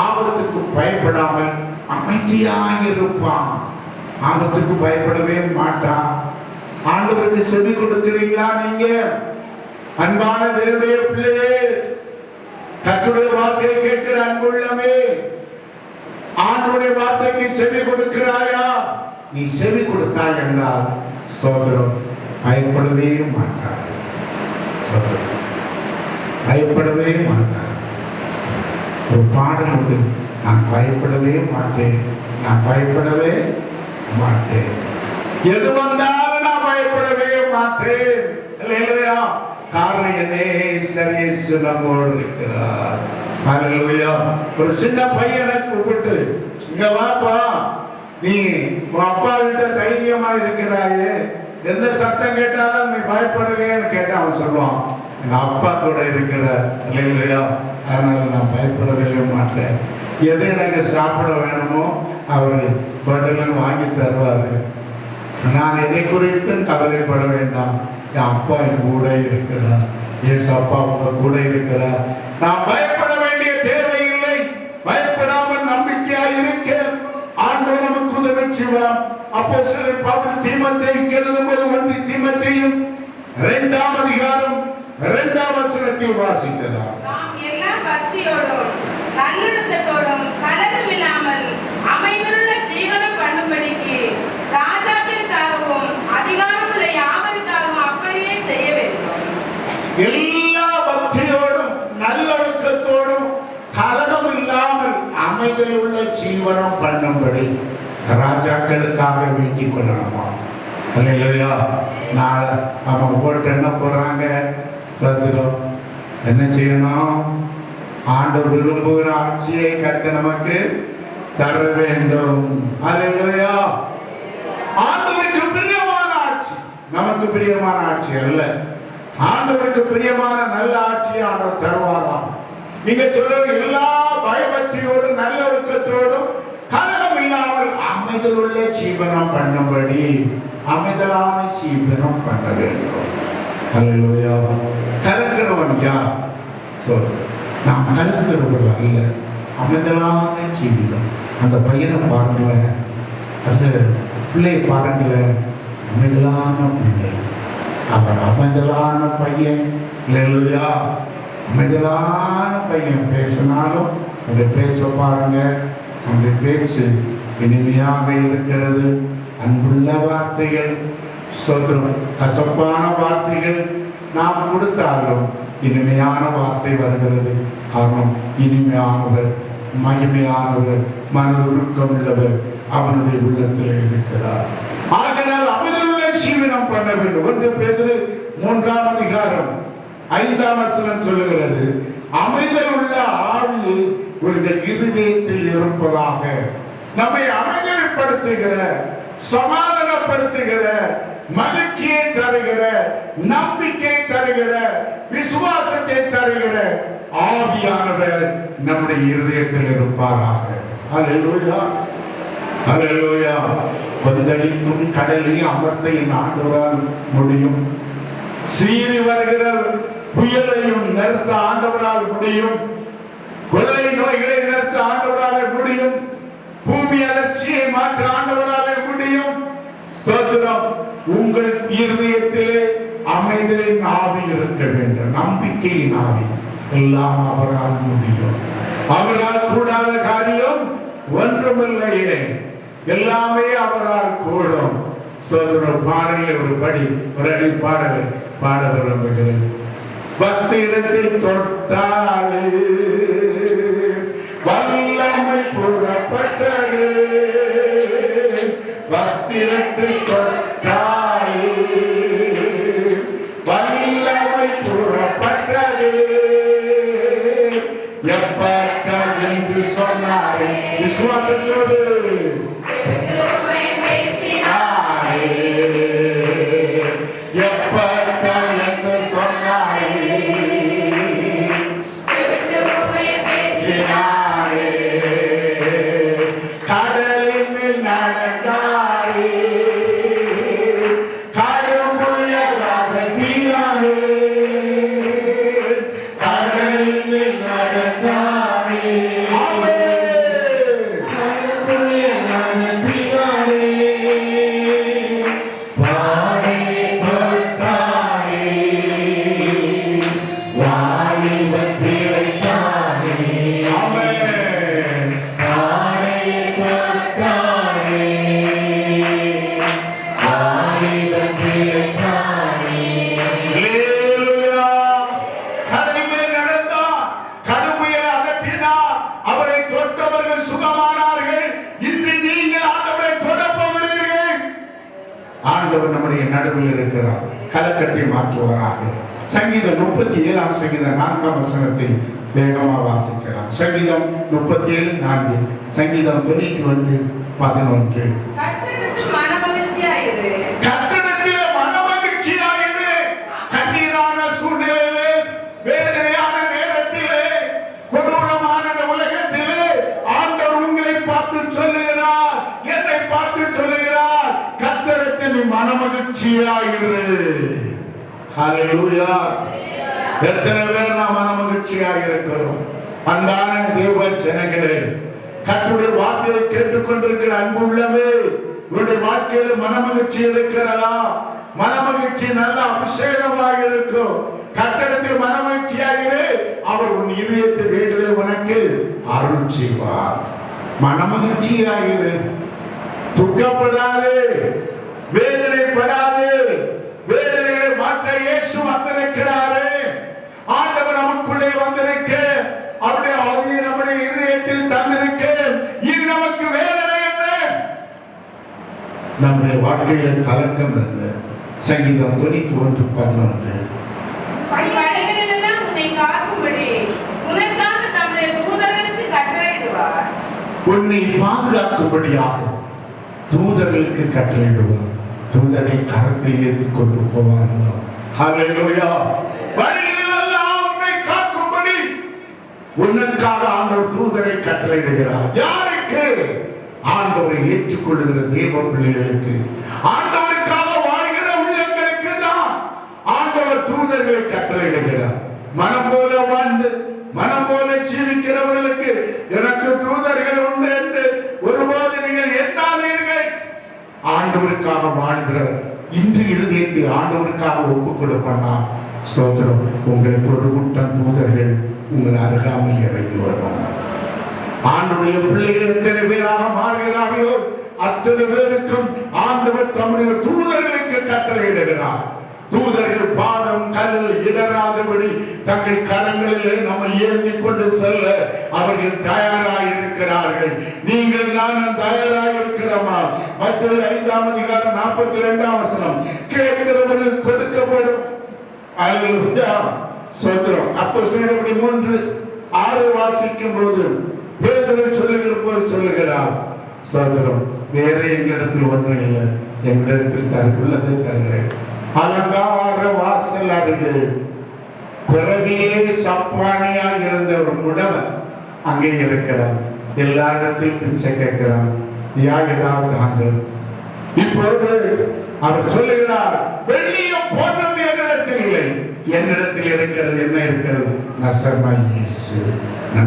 ஆபத்துக்கு பயப்படாமல் அமைதியாயிருப்பான். ஆபத்துக்கு பயப்படவே மாட்டான். ஆண்டவருக்கு செவி கொடுக்கிறீங்களா நீங்க? அன்பான தேவனுடைய பிள்ளையே, கர்த்தருடைய வார்த்தையை கேட்கிற அன்புள்ளமே, ஆண்டவருடைய வார்த்தைக்கு செவி கொடுக்கிறாயா? நீ செவி கொடுத்தாய் என்றால் ஸ்தோத்திரம், பயப்படவே மாட்டாய். பயப்படவே மாட்டார். ஒரு பாடல் உண்டு, நான் பயப்படவே மாட்டேன், நான் பயப்படவே மாட்டேன், எது வந்தாலும் நான் பயப்படவே மாட்டேன். இல்லையா? காரணம் என்னே சரியேசு நம்மோடு இருக்கிறார். அல்லேலூயா. ஒரு சின்ன பையனை கூப்பிட்டு, இங்க வாப்பா, நீ அப்பா கிட்ட தைரியமா இருக்கிறாயே, எந்த சத்தம் கேட்டாலும் நீ பயப்படலையேன்னு கேட்டா அவன் சொல்லுவான், எங்க அப்பா கூட இருக்கிற. இல்லையா? அதனால நான் பயப்படவே மாட்டேன். எது எனக்கு சாப்பிட வேணுமோ அவர் ஹோட்டலில் வாங்கி தருவாரு. நான் எதை குறித்தும் கவலைப்பட வேண்டாம், என் அப்பா என் கூட இருக்கிறார், என் அப்பா உங்க கூட இருக்கிறார். நான் பயப்பட வேண்டிய தேவையில்லை. பயப்படாமல் நம்பிக்கையாக இருக்க ஆண்டவர் நமக்கு உதவி செய்வார். அப்போஸ்தலர் பவுல் தீமோத்தேயுக்கு எழுதும்போது 1 தீமோத்தேயு 2ஆம் அதிகாரம் 2ஆம் வசனத்தை வாசிக்கலாம். நாம் எல்லா பக்தியோடும் நல்லொழுக்கத்தோடும் கலகமில்லாமல் அமைதியுள்ள ஜீவனம் பண்ணும்படிக்கு ராஜாக்களுக்காகவும் அதிகாரமுள்ள யாவருக்காகவும் அப்படியே செய்ய வேண்டும். எல்லா பக்தியோடும் நல்லொழுக்கத்தோடும் கலகம் இல்லாமல் அமைதியுள்ள ஜீவனம் பண்ணும்படி ராஜாக்களுக்காக வேண்டிக் கொள்ளணுமா? இல்லையா? நாளை அவங்க போட்டு என்ன போறாங்க? ஸ்தோத்திரம். என்ன செய்யணும்? ஆண்டவர் விரும்புகிற ஆட்சியை கர்த்தர் நமக்கு தர வேண்டும். அல்லேலூயா. ஆண்டவருக்கு பிரியமான ஆட்சி, நமக்கு பிரியமான ஆட்சி அல்ல. ஆண்டவருக்கு பிரியமான நல்ல ஆட்சி ஆண்டவர் தருவாராம். நீங்க சொல்ற எல்லா பயபக்தியோடு நல்ல ஒழுக்கத்தோடும் கலகம் இல்லாமல் அமைதலுள்ள ஜீவனம் பண்ணும்படி அமைதலான ஜீவனம் பண்ண வேண்டும். அல்லேலூயா. கலக்கிறவன் யார்? நாம் கலக்கிறவர்கள் அல்ல, அமைதலான ஜீவிதம். அந்த பையனை பாருங்களேன், அந்த பிள்ளையை பாருங்களேன், அமைதலான பிள்ளை. அவர் அமைதலான பையன். அல்லேலூயா. அமைதலான பையன். பேசினாலும் அந்த பேச்சை பாருங்க, அந்த பேச்சு இனிமையாக இருக்கிறது. அன்புள்ள வார்த்தைகள், கசப்பான வார்த்தைகள் நாம் கொடுத்தாலும் இனிமையான வார்த்தை வருகிறது. காரணம், இனிமையானவர், மகிமையானவர், மன உருக்கம் உள்ளவர் அவனுடைய உள்ளத்தில் இருக்கிறார். ஆகையால் அமைதியுள்ள ஜீவனம் பண்ண வேண்டும். 1 பேதுரு 3ஆம் அதிகாரம் 5ஆம் வசனம் சொல்லுகிறது, அமைதல் உள்ள ஆவி உங்கள் இருதயத்தில் இருப்பதாக. நம்மை அமைதிப்படுத்துகிற, சமாதானப்படுத்துகிற, மகிழ்ச்சியை தருகிற, நம்பிக்கை தருகிற, விசுவாசத்தை தருகிற ஆவியானவர் நம்முடைய இருதயத்தில் இருப்பாராக. அல்லேலூயா. அல்லேலூயா. கொந்தளிக்கும் கடலையும் அமர்த்த என் ஆண்டவரால் முடியும். சீறி வருகிற புயலையும் நிறுத்த ஆண்டவரால் முடியும். கொள்ளை நோய்களை நிறுத்த ஆண்டவரால் முடியும். பூமி அதிர்ச்சியை மாற்ற ஆண்டவரால் முடியும். ஸ்தோத்திரம். உங்கள் இருதயத்திலே அமைதலின் ஆவி இருக்க வேண்டும், நம்பிக்கையின் ஆவி, எல்லாம் அவரால் முடியும். அவரால் கூடாத காரியம் ஒன்றுமில்லையே. எல்லாமே அவரால் கூடும். ஸ்தோத்திரம். பாடலில் ஒரு படி ஒரு அடி பாடலை பாட விரும்புகிறேன். வஸ்திரத்தை தொட்டாலே வல்லமை புறப்பட்டது. வஸ்திரத்தை தொட்டாலே வல்லமை புறப்பட்டது. எப்பட்டா என்று சொன்னாரே விசுவாசத்தோடு எப்பட்டா என்று சொன்னாரே கடலின் மேல் நடந்தாரே கடுமுயலாக தீராரே. கடலின் மேல் நடந்தாரே கடுமுயலாக தீராரே. வாழை தொட்டாரே வாலிபன் பிழைத்தாரே. ஆமென். வாழை தொட்டாரே வாலிபன் பிழைத்தாரே. அல்லேலூயா. கடலின் மேல் நடந்தார், கடுமையை அகற்றினார், அவரை தொட்டவர்கள் சுகமானார்கள். இன்று நீங்கள் ஆண்டவரை தொடப்பவர்கள். ஆண்டவர் நம்முடைய நடுவில் இருக்கிறார். கலக்கத்தை மாற்றுவாராக. சங்கீதம் 37 சங்கீதம் 4 வசனத்தை வேகமா வாசிக்கலாம். சங்கீதம் 37:4, சங்கீதம் 91:11. கர்த்தருக்கு மனமகிழ்ச்சியாயிரு. கர்த்தரிடத்திலே மனமகிழ்ச்சியாயிரு. கண்ணீரான சூழ்நிலையிலே, வேதனையான நேரத்திலே, கொடூரமான இந்த உலகத்திலே ஆண்டவர் உங்களை பார்த்து சொல்லுகிறார், என்னை பார்த்து சொல்லுகிறார், கர்த்தரிடத்தில் நீ மனமகிழ்ச்சியாயிரு. ஹல்லேலூயா. எத்தனை பேர் நாம் மனமகிழ்ச்சியாக இருக்கிறோம்? அன்பான தேவ ஜனங்களே, கர்த்தருடைய வார்த்தையை கேட்டுக்கொண்டிருக்கிற அன்பு உள்ளமே, உன்னுடைய வாழ்க்கையில மனமகிழ்ச்சி இருக்கிறதா? மனமகிழ்ச்சி நல்ல அபிஷேகமாக இருக்கும். கர்த்தரிடத்தில் மனமகிழ்ச்சியாகிறே, அவர் உன் இதயத்தில் வேண்டுதலை உனக்கு அருள் செய்வார். மனமகிழ்ச்சியாகிறே, துக்கப்படாதே, வேதனைப்படாதே. வேதனையை மாற்ற இயேசு வந்திருக்கிறாரே. ஆண்டவர் நமக்குள்ளே வந்திருக்க, அவருடைய ஆவியை நம்முடைய இதயத்தில் தந்திருக்க, இது நமக்கு வேதனை என்ன? நம்முடைய வாழ்க்கையில கலக்கம் என்ன? சங்கீதம் 91:11. பணிகளிலெல்லாம் உன்னை காக்கும்படி உனக்காக தம்முடைய தூதர்களுக்கு கட்டளையிடுவார். உன்னை பாதுகாக்கும்படியாக தூதர்களுக்கு கட்டளையிடுவார். தூதர்கள் கரத்தில் ஏற்றி கொண்டு போவார்கள். ஹல்லேலூயா. வழிகளிலெல்லாம் உன்னை காக்கும்படி உனக்காக ஆண்டவர் தூதரை கட்டளையிடுகிறார். யாருக்கு? ஆண்டவரை ஏற்றுக்கொள்ளுகிற தேவ பிள்ளைகளுக்கு, ஆண்டவருக்காக வாழ்கிற உள்ளங்களுக்கு தான் ஆண்டவர் தூதர்களை கட்டளையிடுகிறார். மனம் போல வாழ்ந்து மனம் போல ஜீவிக்கிறவர்களுக்கு எனக்கு தூதர்கள் உண்டு என்று ஒருபோது நீங்கள் எண்ணாதீர்கள். ஆண்டவருக்காக வாழ்கிற இன்று இருதயத்தை ஆண்டவருக்காக ஒப்புக் கொடுப்பானா, ஸ்தோத்திரம், உங்களுக்கு ஒரு கூட்டம் தூதர்கள் உங்கள் அருகாமல் இறங்கி வரும். ஆண்டுடைய பிள்ளைகள் எத்தனை பேராக மாறுகிறார்களோ அத்தனை பேருக்கும் ஆண்டவர் தம்முடைய தூதர்களுக்கு கட்டளையிடுகிறார். தூதர்கள் பாதம் கல்லில் இடராதபடி தங்கள் கரங்களிலே நம்ம ஏந்தி கொண்டு செல்ல அவர்கள் தயாராக இருக்கிறார்கள். நீங்கள் நானும் தயாராக இருக்கிறோமா? மத்தேயு 5:42 கேட்கிறவர்களுக்கு கொடுக்கப்படும். அல்லேலூயா. ஸ்தோத்திரம். அப்போஸ்தலர் 3:6 வாசிக்கும் போது பேதுரு சொல்லுகிற போது சொல்லுகிறார், ஸ்தோத்திரம், வேற எங்களிடத்தில் ஒன்றும் இல்லை, எங்களிடத்தில் தருள்ளதை தருகிறேன். அலங்கார வாசல் அருகே பிறவியே சப்பானியா இருந்த ஒரு முடவன் அங்கே இருக்கிறார். எல்லா இடத்திலும் பிச்சை கேட்கிறார். ஏதாவது அங்கு இப்போது அவர் சொல்லுகிறார், வெள்ளியும் பொன்னும் என்னிடத்தில் இல்லை, என்னிடத்தில் இருக்கிறது என்ன இருக்கிறது? நசரேயனாகிய இயேசு.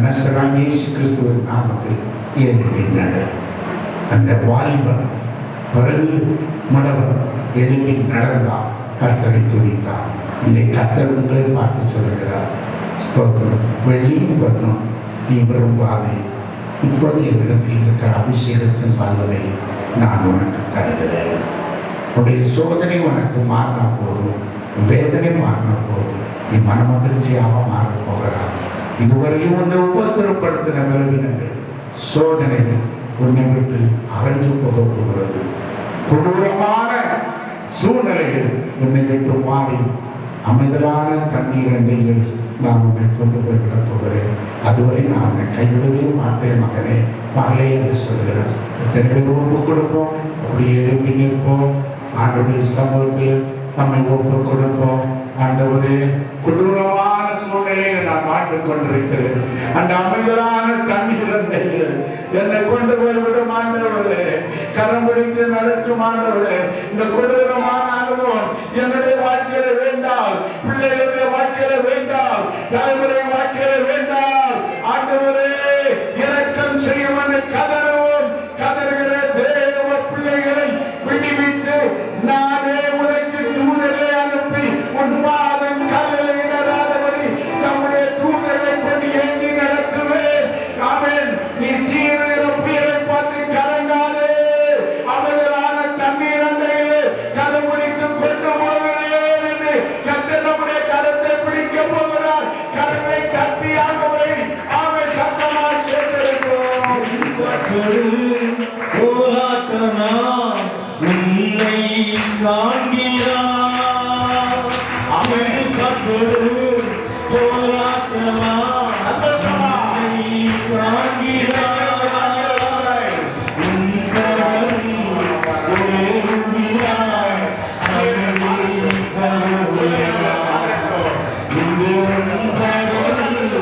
நசரேயனாகிய இயேசு கிறிஸ்துவின் நாமத்தில் எழுப்பி நட. அந்த வாலிபன் பிறகு முடவன் எழுப்பி நடந்தார், கர்த்தரை துதித்தார். இன்னைக்கு கர்த்தர் உங்களை பார்த்து சொல்லுகிறார், ஸ்தோத்திரம். வெள்ளியும் பொன்னும் நீ விரும்பாதே, இப்போது என்னிடத்தில் இருக்கிற அபிஷேகத்தின் வல்லமை நான் உனக்கு தருகிறேன். உன்னுடைய சோதனை உனக்கு மாறினா போதும், வேதனை மாறினா போதும், நீ மனமகிழ்ச்சியாக மாறப் போகிறார். இதுவரையும் உன்னை உபத்திரப்படுத்தின பலவீனங்கள், சோதனைகள் உன்னை விட்டு அகன்று போக போகிறது. கொடூரமான சூழ்நிலைகள் உன்னை விட்டு மாறி அமைதலான தண்ணீர் அண்டையில் நான் உன்னை கொண்டு போய் விடப் போகிறேன். அதுவரை நான் உன்னை கைவிடவே மாட்டேன் மகனே, மகளே என்று சொல்கிறார். எத்தனை பேர் ஒப்பு கொடுப்போம், அப்படியே எழுப்பி நிற்போம். ஆண்டவருடைய சமூகத்தில் நம்மை ஒப்பு கொடுப்போம். ஆண்டவரே, கொடூரமான சூழ்நிலையை நான் வாழ்ந்து கொண்டிருக்கிறேன். அந்த அமைதலான தண்ணீர் அண்டையில் என்னை கொண்டு போய்விடும் ஆண்டவரே, கரம் பிடித்து நடத்தும் ஆண்டவரே. இந்த கொடூரமான அனுபவம் என்னுடைய வாழ்க்கையில வேண்டாம், பிள்ளைகளுடைய வாழ்க்கையில வேண்டாம், தலைமுறை வாழ்க்கையில வேண்டாம். ஆண்டவரே, இரக்கம் செய்யும் என்று கதறுவோம். கதறுகிற தேவ பிள்ளைகளை விடுவித்து நானே உனக்கு தூதர்களை அனுப்பி உன் பாதம் கல்லில் இடராதபடி தம்முடைய தூதர்களை கொண்டு ஏந்தி நடத்துவேன். ஆமென். நீ சீரழிகிற புயலை பார்த்து கலங்காதே. அமைதலான தண்ணீர் அண்டையிலே கரம் பிடித்து கொண்டு போகிறேன் என்று கர்த்தர் நம்முடைய கரத்தை பிடிக்க போகிறார். கரங்களை கட்டியாகவே ஆமென் சத்தமாய் சேர்த்திருக்கிறோம். போராட்டனா உன்னை காண்கிறார். அவன் கற்றோடு போராட்டனா உன்னை காண்கிறார். உன் கரம் ஓங்குகிறார். அவனை தருகிறார். இங்கு உன் கரம் ஓங்குகிறார்.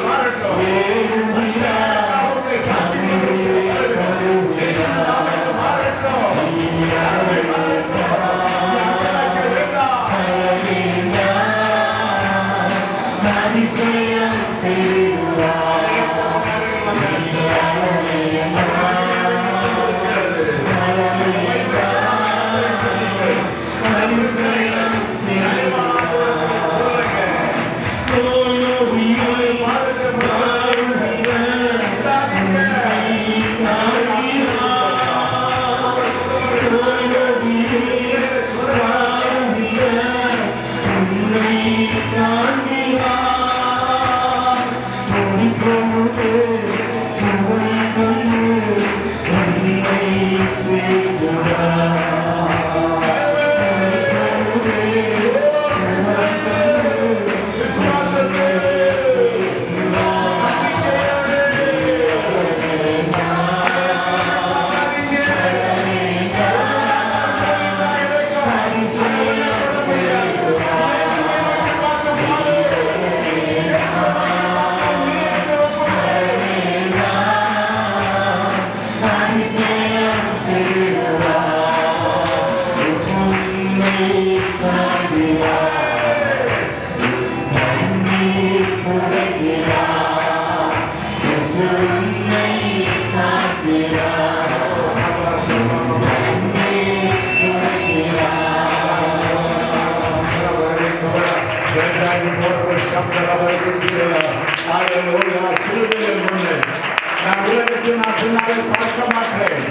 நான் உலகத்தில் நான் பின்னாலே பார்க்க மாட்டேன்.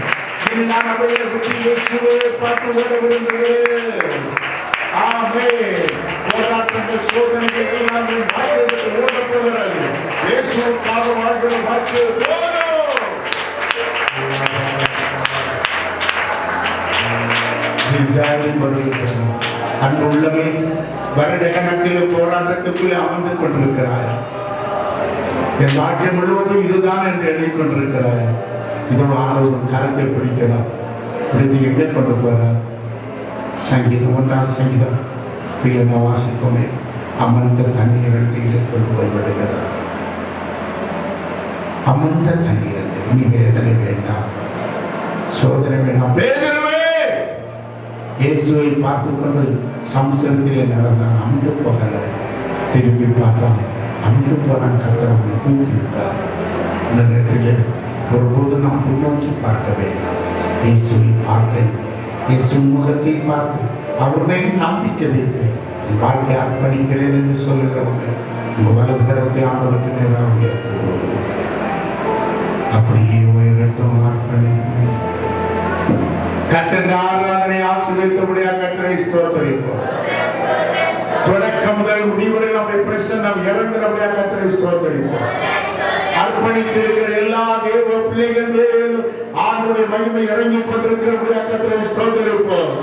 இனி நான் அவரை விட்டு இயேசுவை பார்த்து ஓட விரும்புகிறேன். ஆமென். போராட்டங்கள், சோதனைகள் எல்லாம் வாழ்க்கை விட்டு ஓடப் போகிறது. இயேசுவுக்காக வாழ்கிற வாழ்க்கை ஓடும். ஜாதி வருகிறது. அன்பு உள்ளமே, வருட கணக்கில் போராட்டத்துக்குள்ளே அமர்ந்து கொண்டிருக்கிறாய். என் வாழ்க்கை முழுவதும் இதுதான் என்று எண்ணிக்கொண்டிருக்கிறாய். இது ஆண்டவரும் கரத்தை பிடிக்கிறார். பிடித்து எங்கே கொண்டு போகிறார்? சங்கீதம் 1 சங்கீதம் இல்லை நான் வாசிப்போமே, அமர்ந்த தண்ணீர் அண்டையிலே கொண்டு போய் விடுகிறார். அமர்ந்த தண்ணீர் அண்டை. இனி வேதனை வேண்டாம், சோதனை வேண்டாம். பேதுருவே, இயேசுவை பார்த்து கொண்டு சமுத்திரத்திலே நடந்தான். அன்று போகல. திரும்பி பார்த்தான். அன்று போனான். கர்த்தர் அவனை தூக்கி விட்டார். இந்த நேரத்தில் ஒருபோது நாம் பின்னோக்கி பார்க்க வேண்டாம். இயேசுவை பார்த்தேன், இயேசு முகத்தை பார்த்து அவருடைய நம்பிக்கை வைத்து என் வாழ்க்கை அர்ப்பணிக்கிறேன் என்று சொல்லுகிறவங்க உங்க வலது கரத்தை ஆண்டவருக்கு நேராக உயர்த்துவோம். அப்படியே உயரட்டும். அர்ப்பணிப்போம். கர்த்தர் ஆராதனை ஆசீர்வதித்தபடியாக கர்த்தரை ஸ்தோத்திரிப்போம். தொடக்கம் முதல் முடிவரை நம்முடைய பிரசன்னம் இறங்குறபடியாக கர்த்தரை ஸ்தோத்திரிப்போம். அர்ப்பணித்திருக்கிற எல்லா தேவ பிள்ளைகள் மேலும் ஆண்டவருடைய மகிமை இறங்கிக் கொண்டிருக்கிறபடியாக கர்த்தரை ஸ்தோத்திரிப்போம்.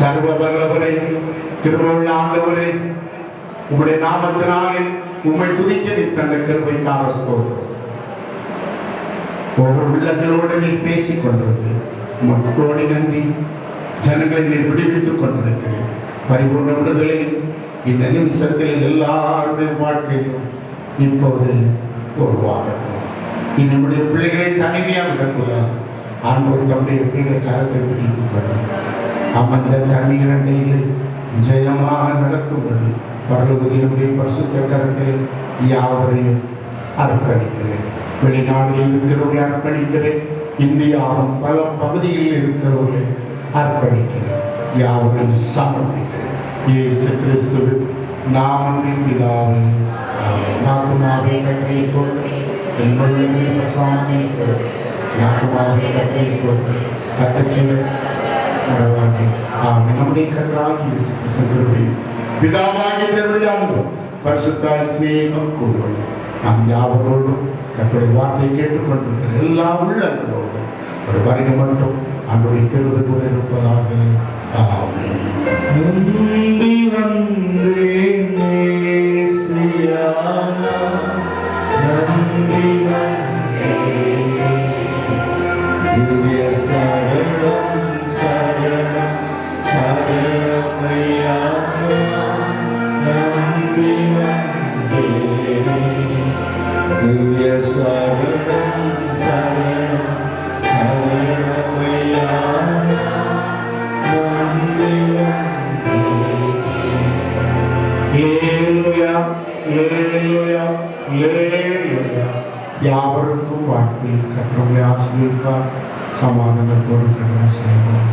சர்வ வல்லவரே, கிருபையுள்ள ஆண்டவரே, உம்முடைய நாமத்தினாலே உம்மை துதிக்க நீ தந்த கிருபைக்காக ஸ்தோத்திரம். ஒவ்வொரு உள்ளங்களோடு நீ பேசிக் கொண்டிருந்தது உமக்கு கோடி நன்றி. ஜனங்களை நீ விடுவித்துக் கொண்டிருக்கிறேன். பரிபூர்ண விடுதலை இந்த நிமிஷத்தில் எல்லாருடைய வாழ்க்கையிலும் இப்போது உருவாகட்டும். நம்முடைய பிள்ளைகளை தனிமையாக விடக்கூடாது. ஆண்டவர் தம்முடைய பிள்ளைகளை கரத்தை பிடித்துக் கொள்ளும். அமர்ந்த தண்ணீர் அண்டையில் ஜெயமாக நடத்தும்படி பரலோகத்தினுடைய பரிசுத்த கரத்தில் யாவரையும் அர்ப்பணிக்கிறேன். வெளிநாடுகளில் இருக்கிறவர்களை அர்ப்பணிக்கிறேன். இந்தியாவும் பல பகுதிகளில் இருக்கிறவர்களை அர்ப்பணிக்கிறேன். யாவரையும் சமர்ப்பிக்கிறேன். இயேசு கிறிஸ்துவின் நாமத்தில் பிதாவே ஆமென். நாத்துமாவே கர்த்தரை ஸ்தோத்திரி. என் உள்ளமே பிரசாந்தி ஸ்தோத்திரி. நாத்துமாவே கர்த்தரை ஸ்தோத்திரி. கர்த்தர் மறவாதே. ஆமென். நம்முடைய கர்த்தராகிய இயேசு கிறிஸ்துவின் பிதாவாகிய தேவனுடைய அன்பும் பரிசுத்த ஸ்நேகம் கூடுவது நாம் யாவரோடும் கர்த்தருடைய வார்த்தையை கேட்டுக்கொண்டிருக்கிற எல்லா உள்ளங்களோடும் ஒரு வருகை மட்டும் அன்றைய கிருபை கூட இருப்பதாக. ஆமென். நம்பி வந்தேன் நேசியானா, நம்பி வந்தேன் திவ்ய சரணம் சரணம் சரணமையா, நம்பி வந்தேன் திவ்ய சரணம் சரணம் சரணமையா. அல்லேலூயா, அல்லேலூயா, அல்லேலூயா. யாவருக்கும் வாழ்க்கையில் கர்த்தரை ஆசீர்வதிப்பார். சமாதானத்தோடு கடமை செய்வோம்.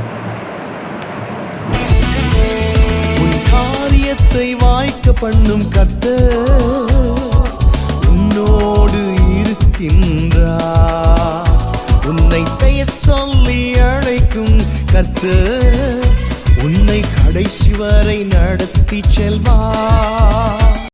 உன் காரியத்தை வாய்க்க பண்ணும் கர்த்தர் உன்னோடு இருக்கின்றார். உன்னை பெயர் சொல்லி அழைக்கும் கர்த்தர் உன்னை கடைசி வரை நடத்தி செல்வார்.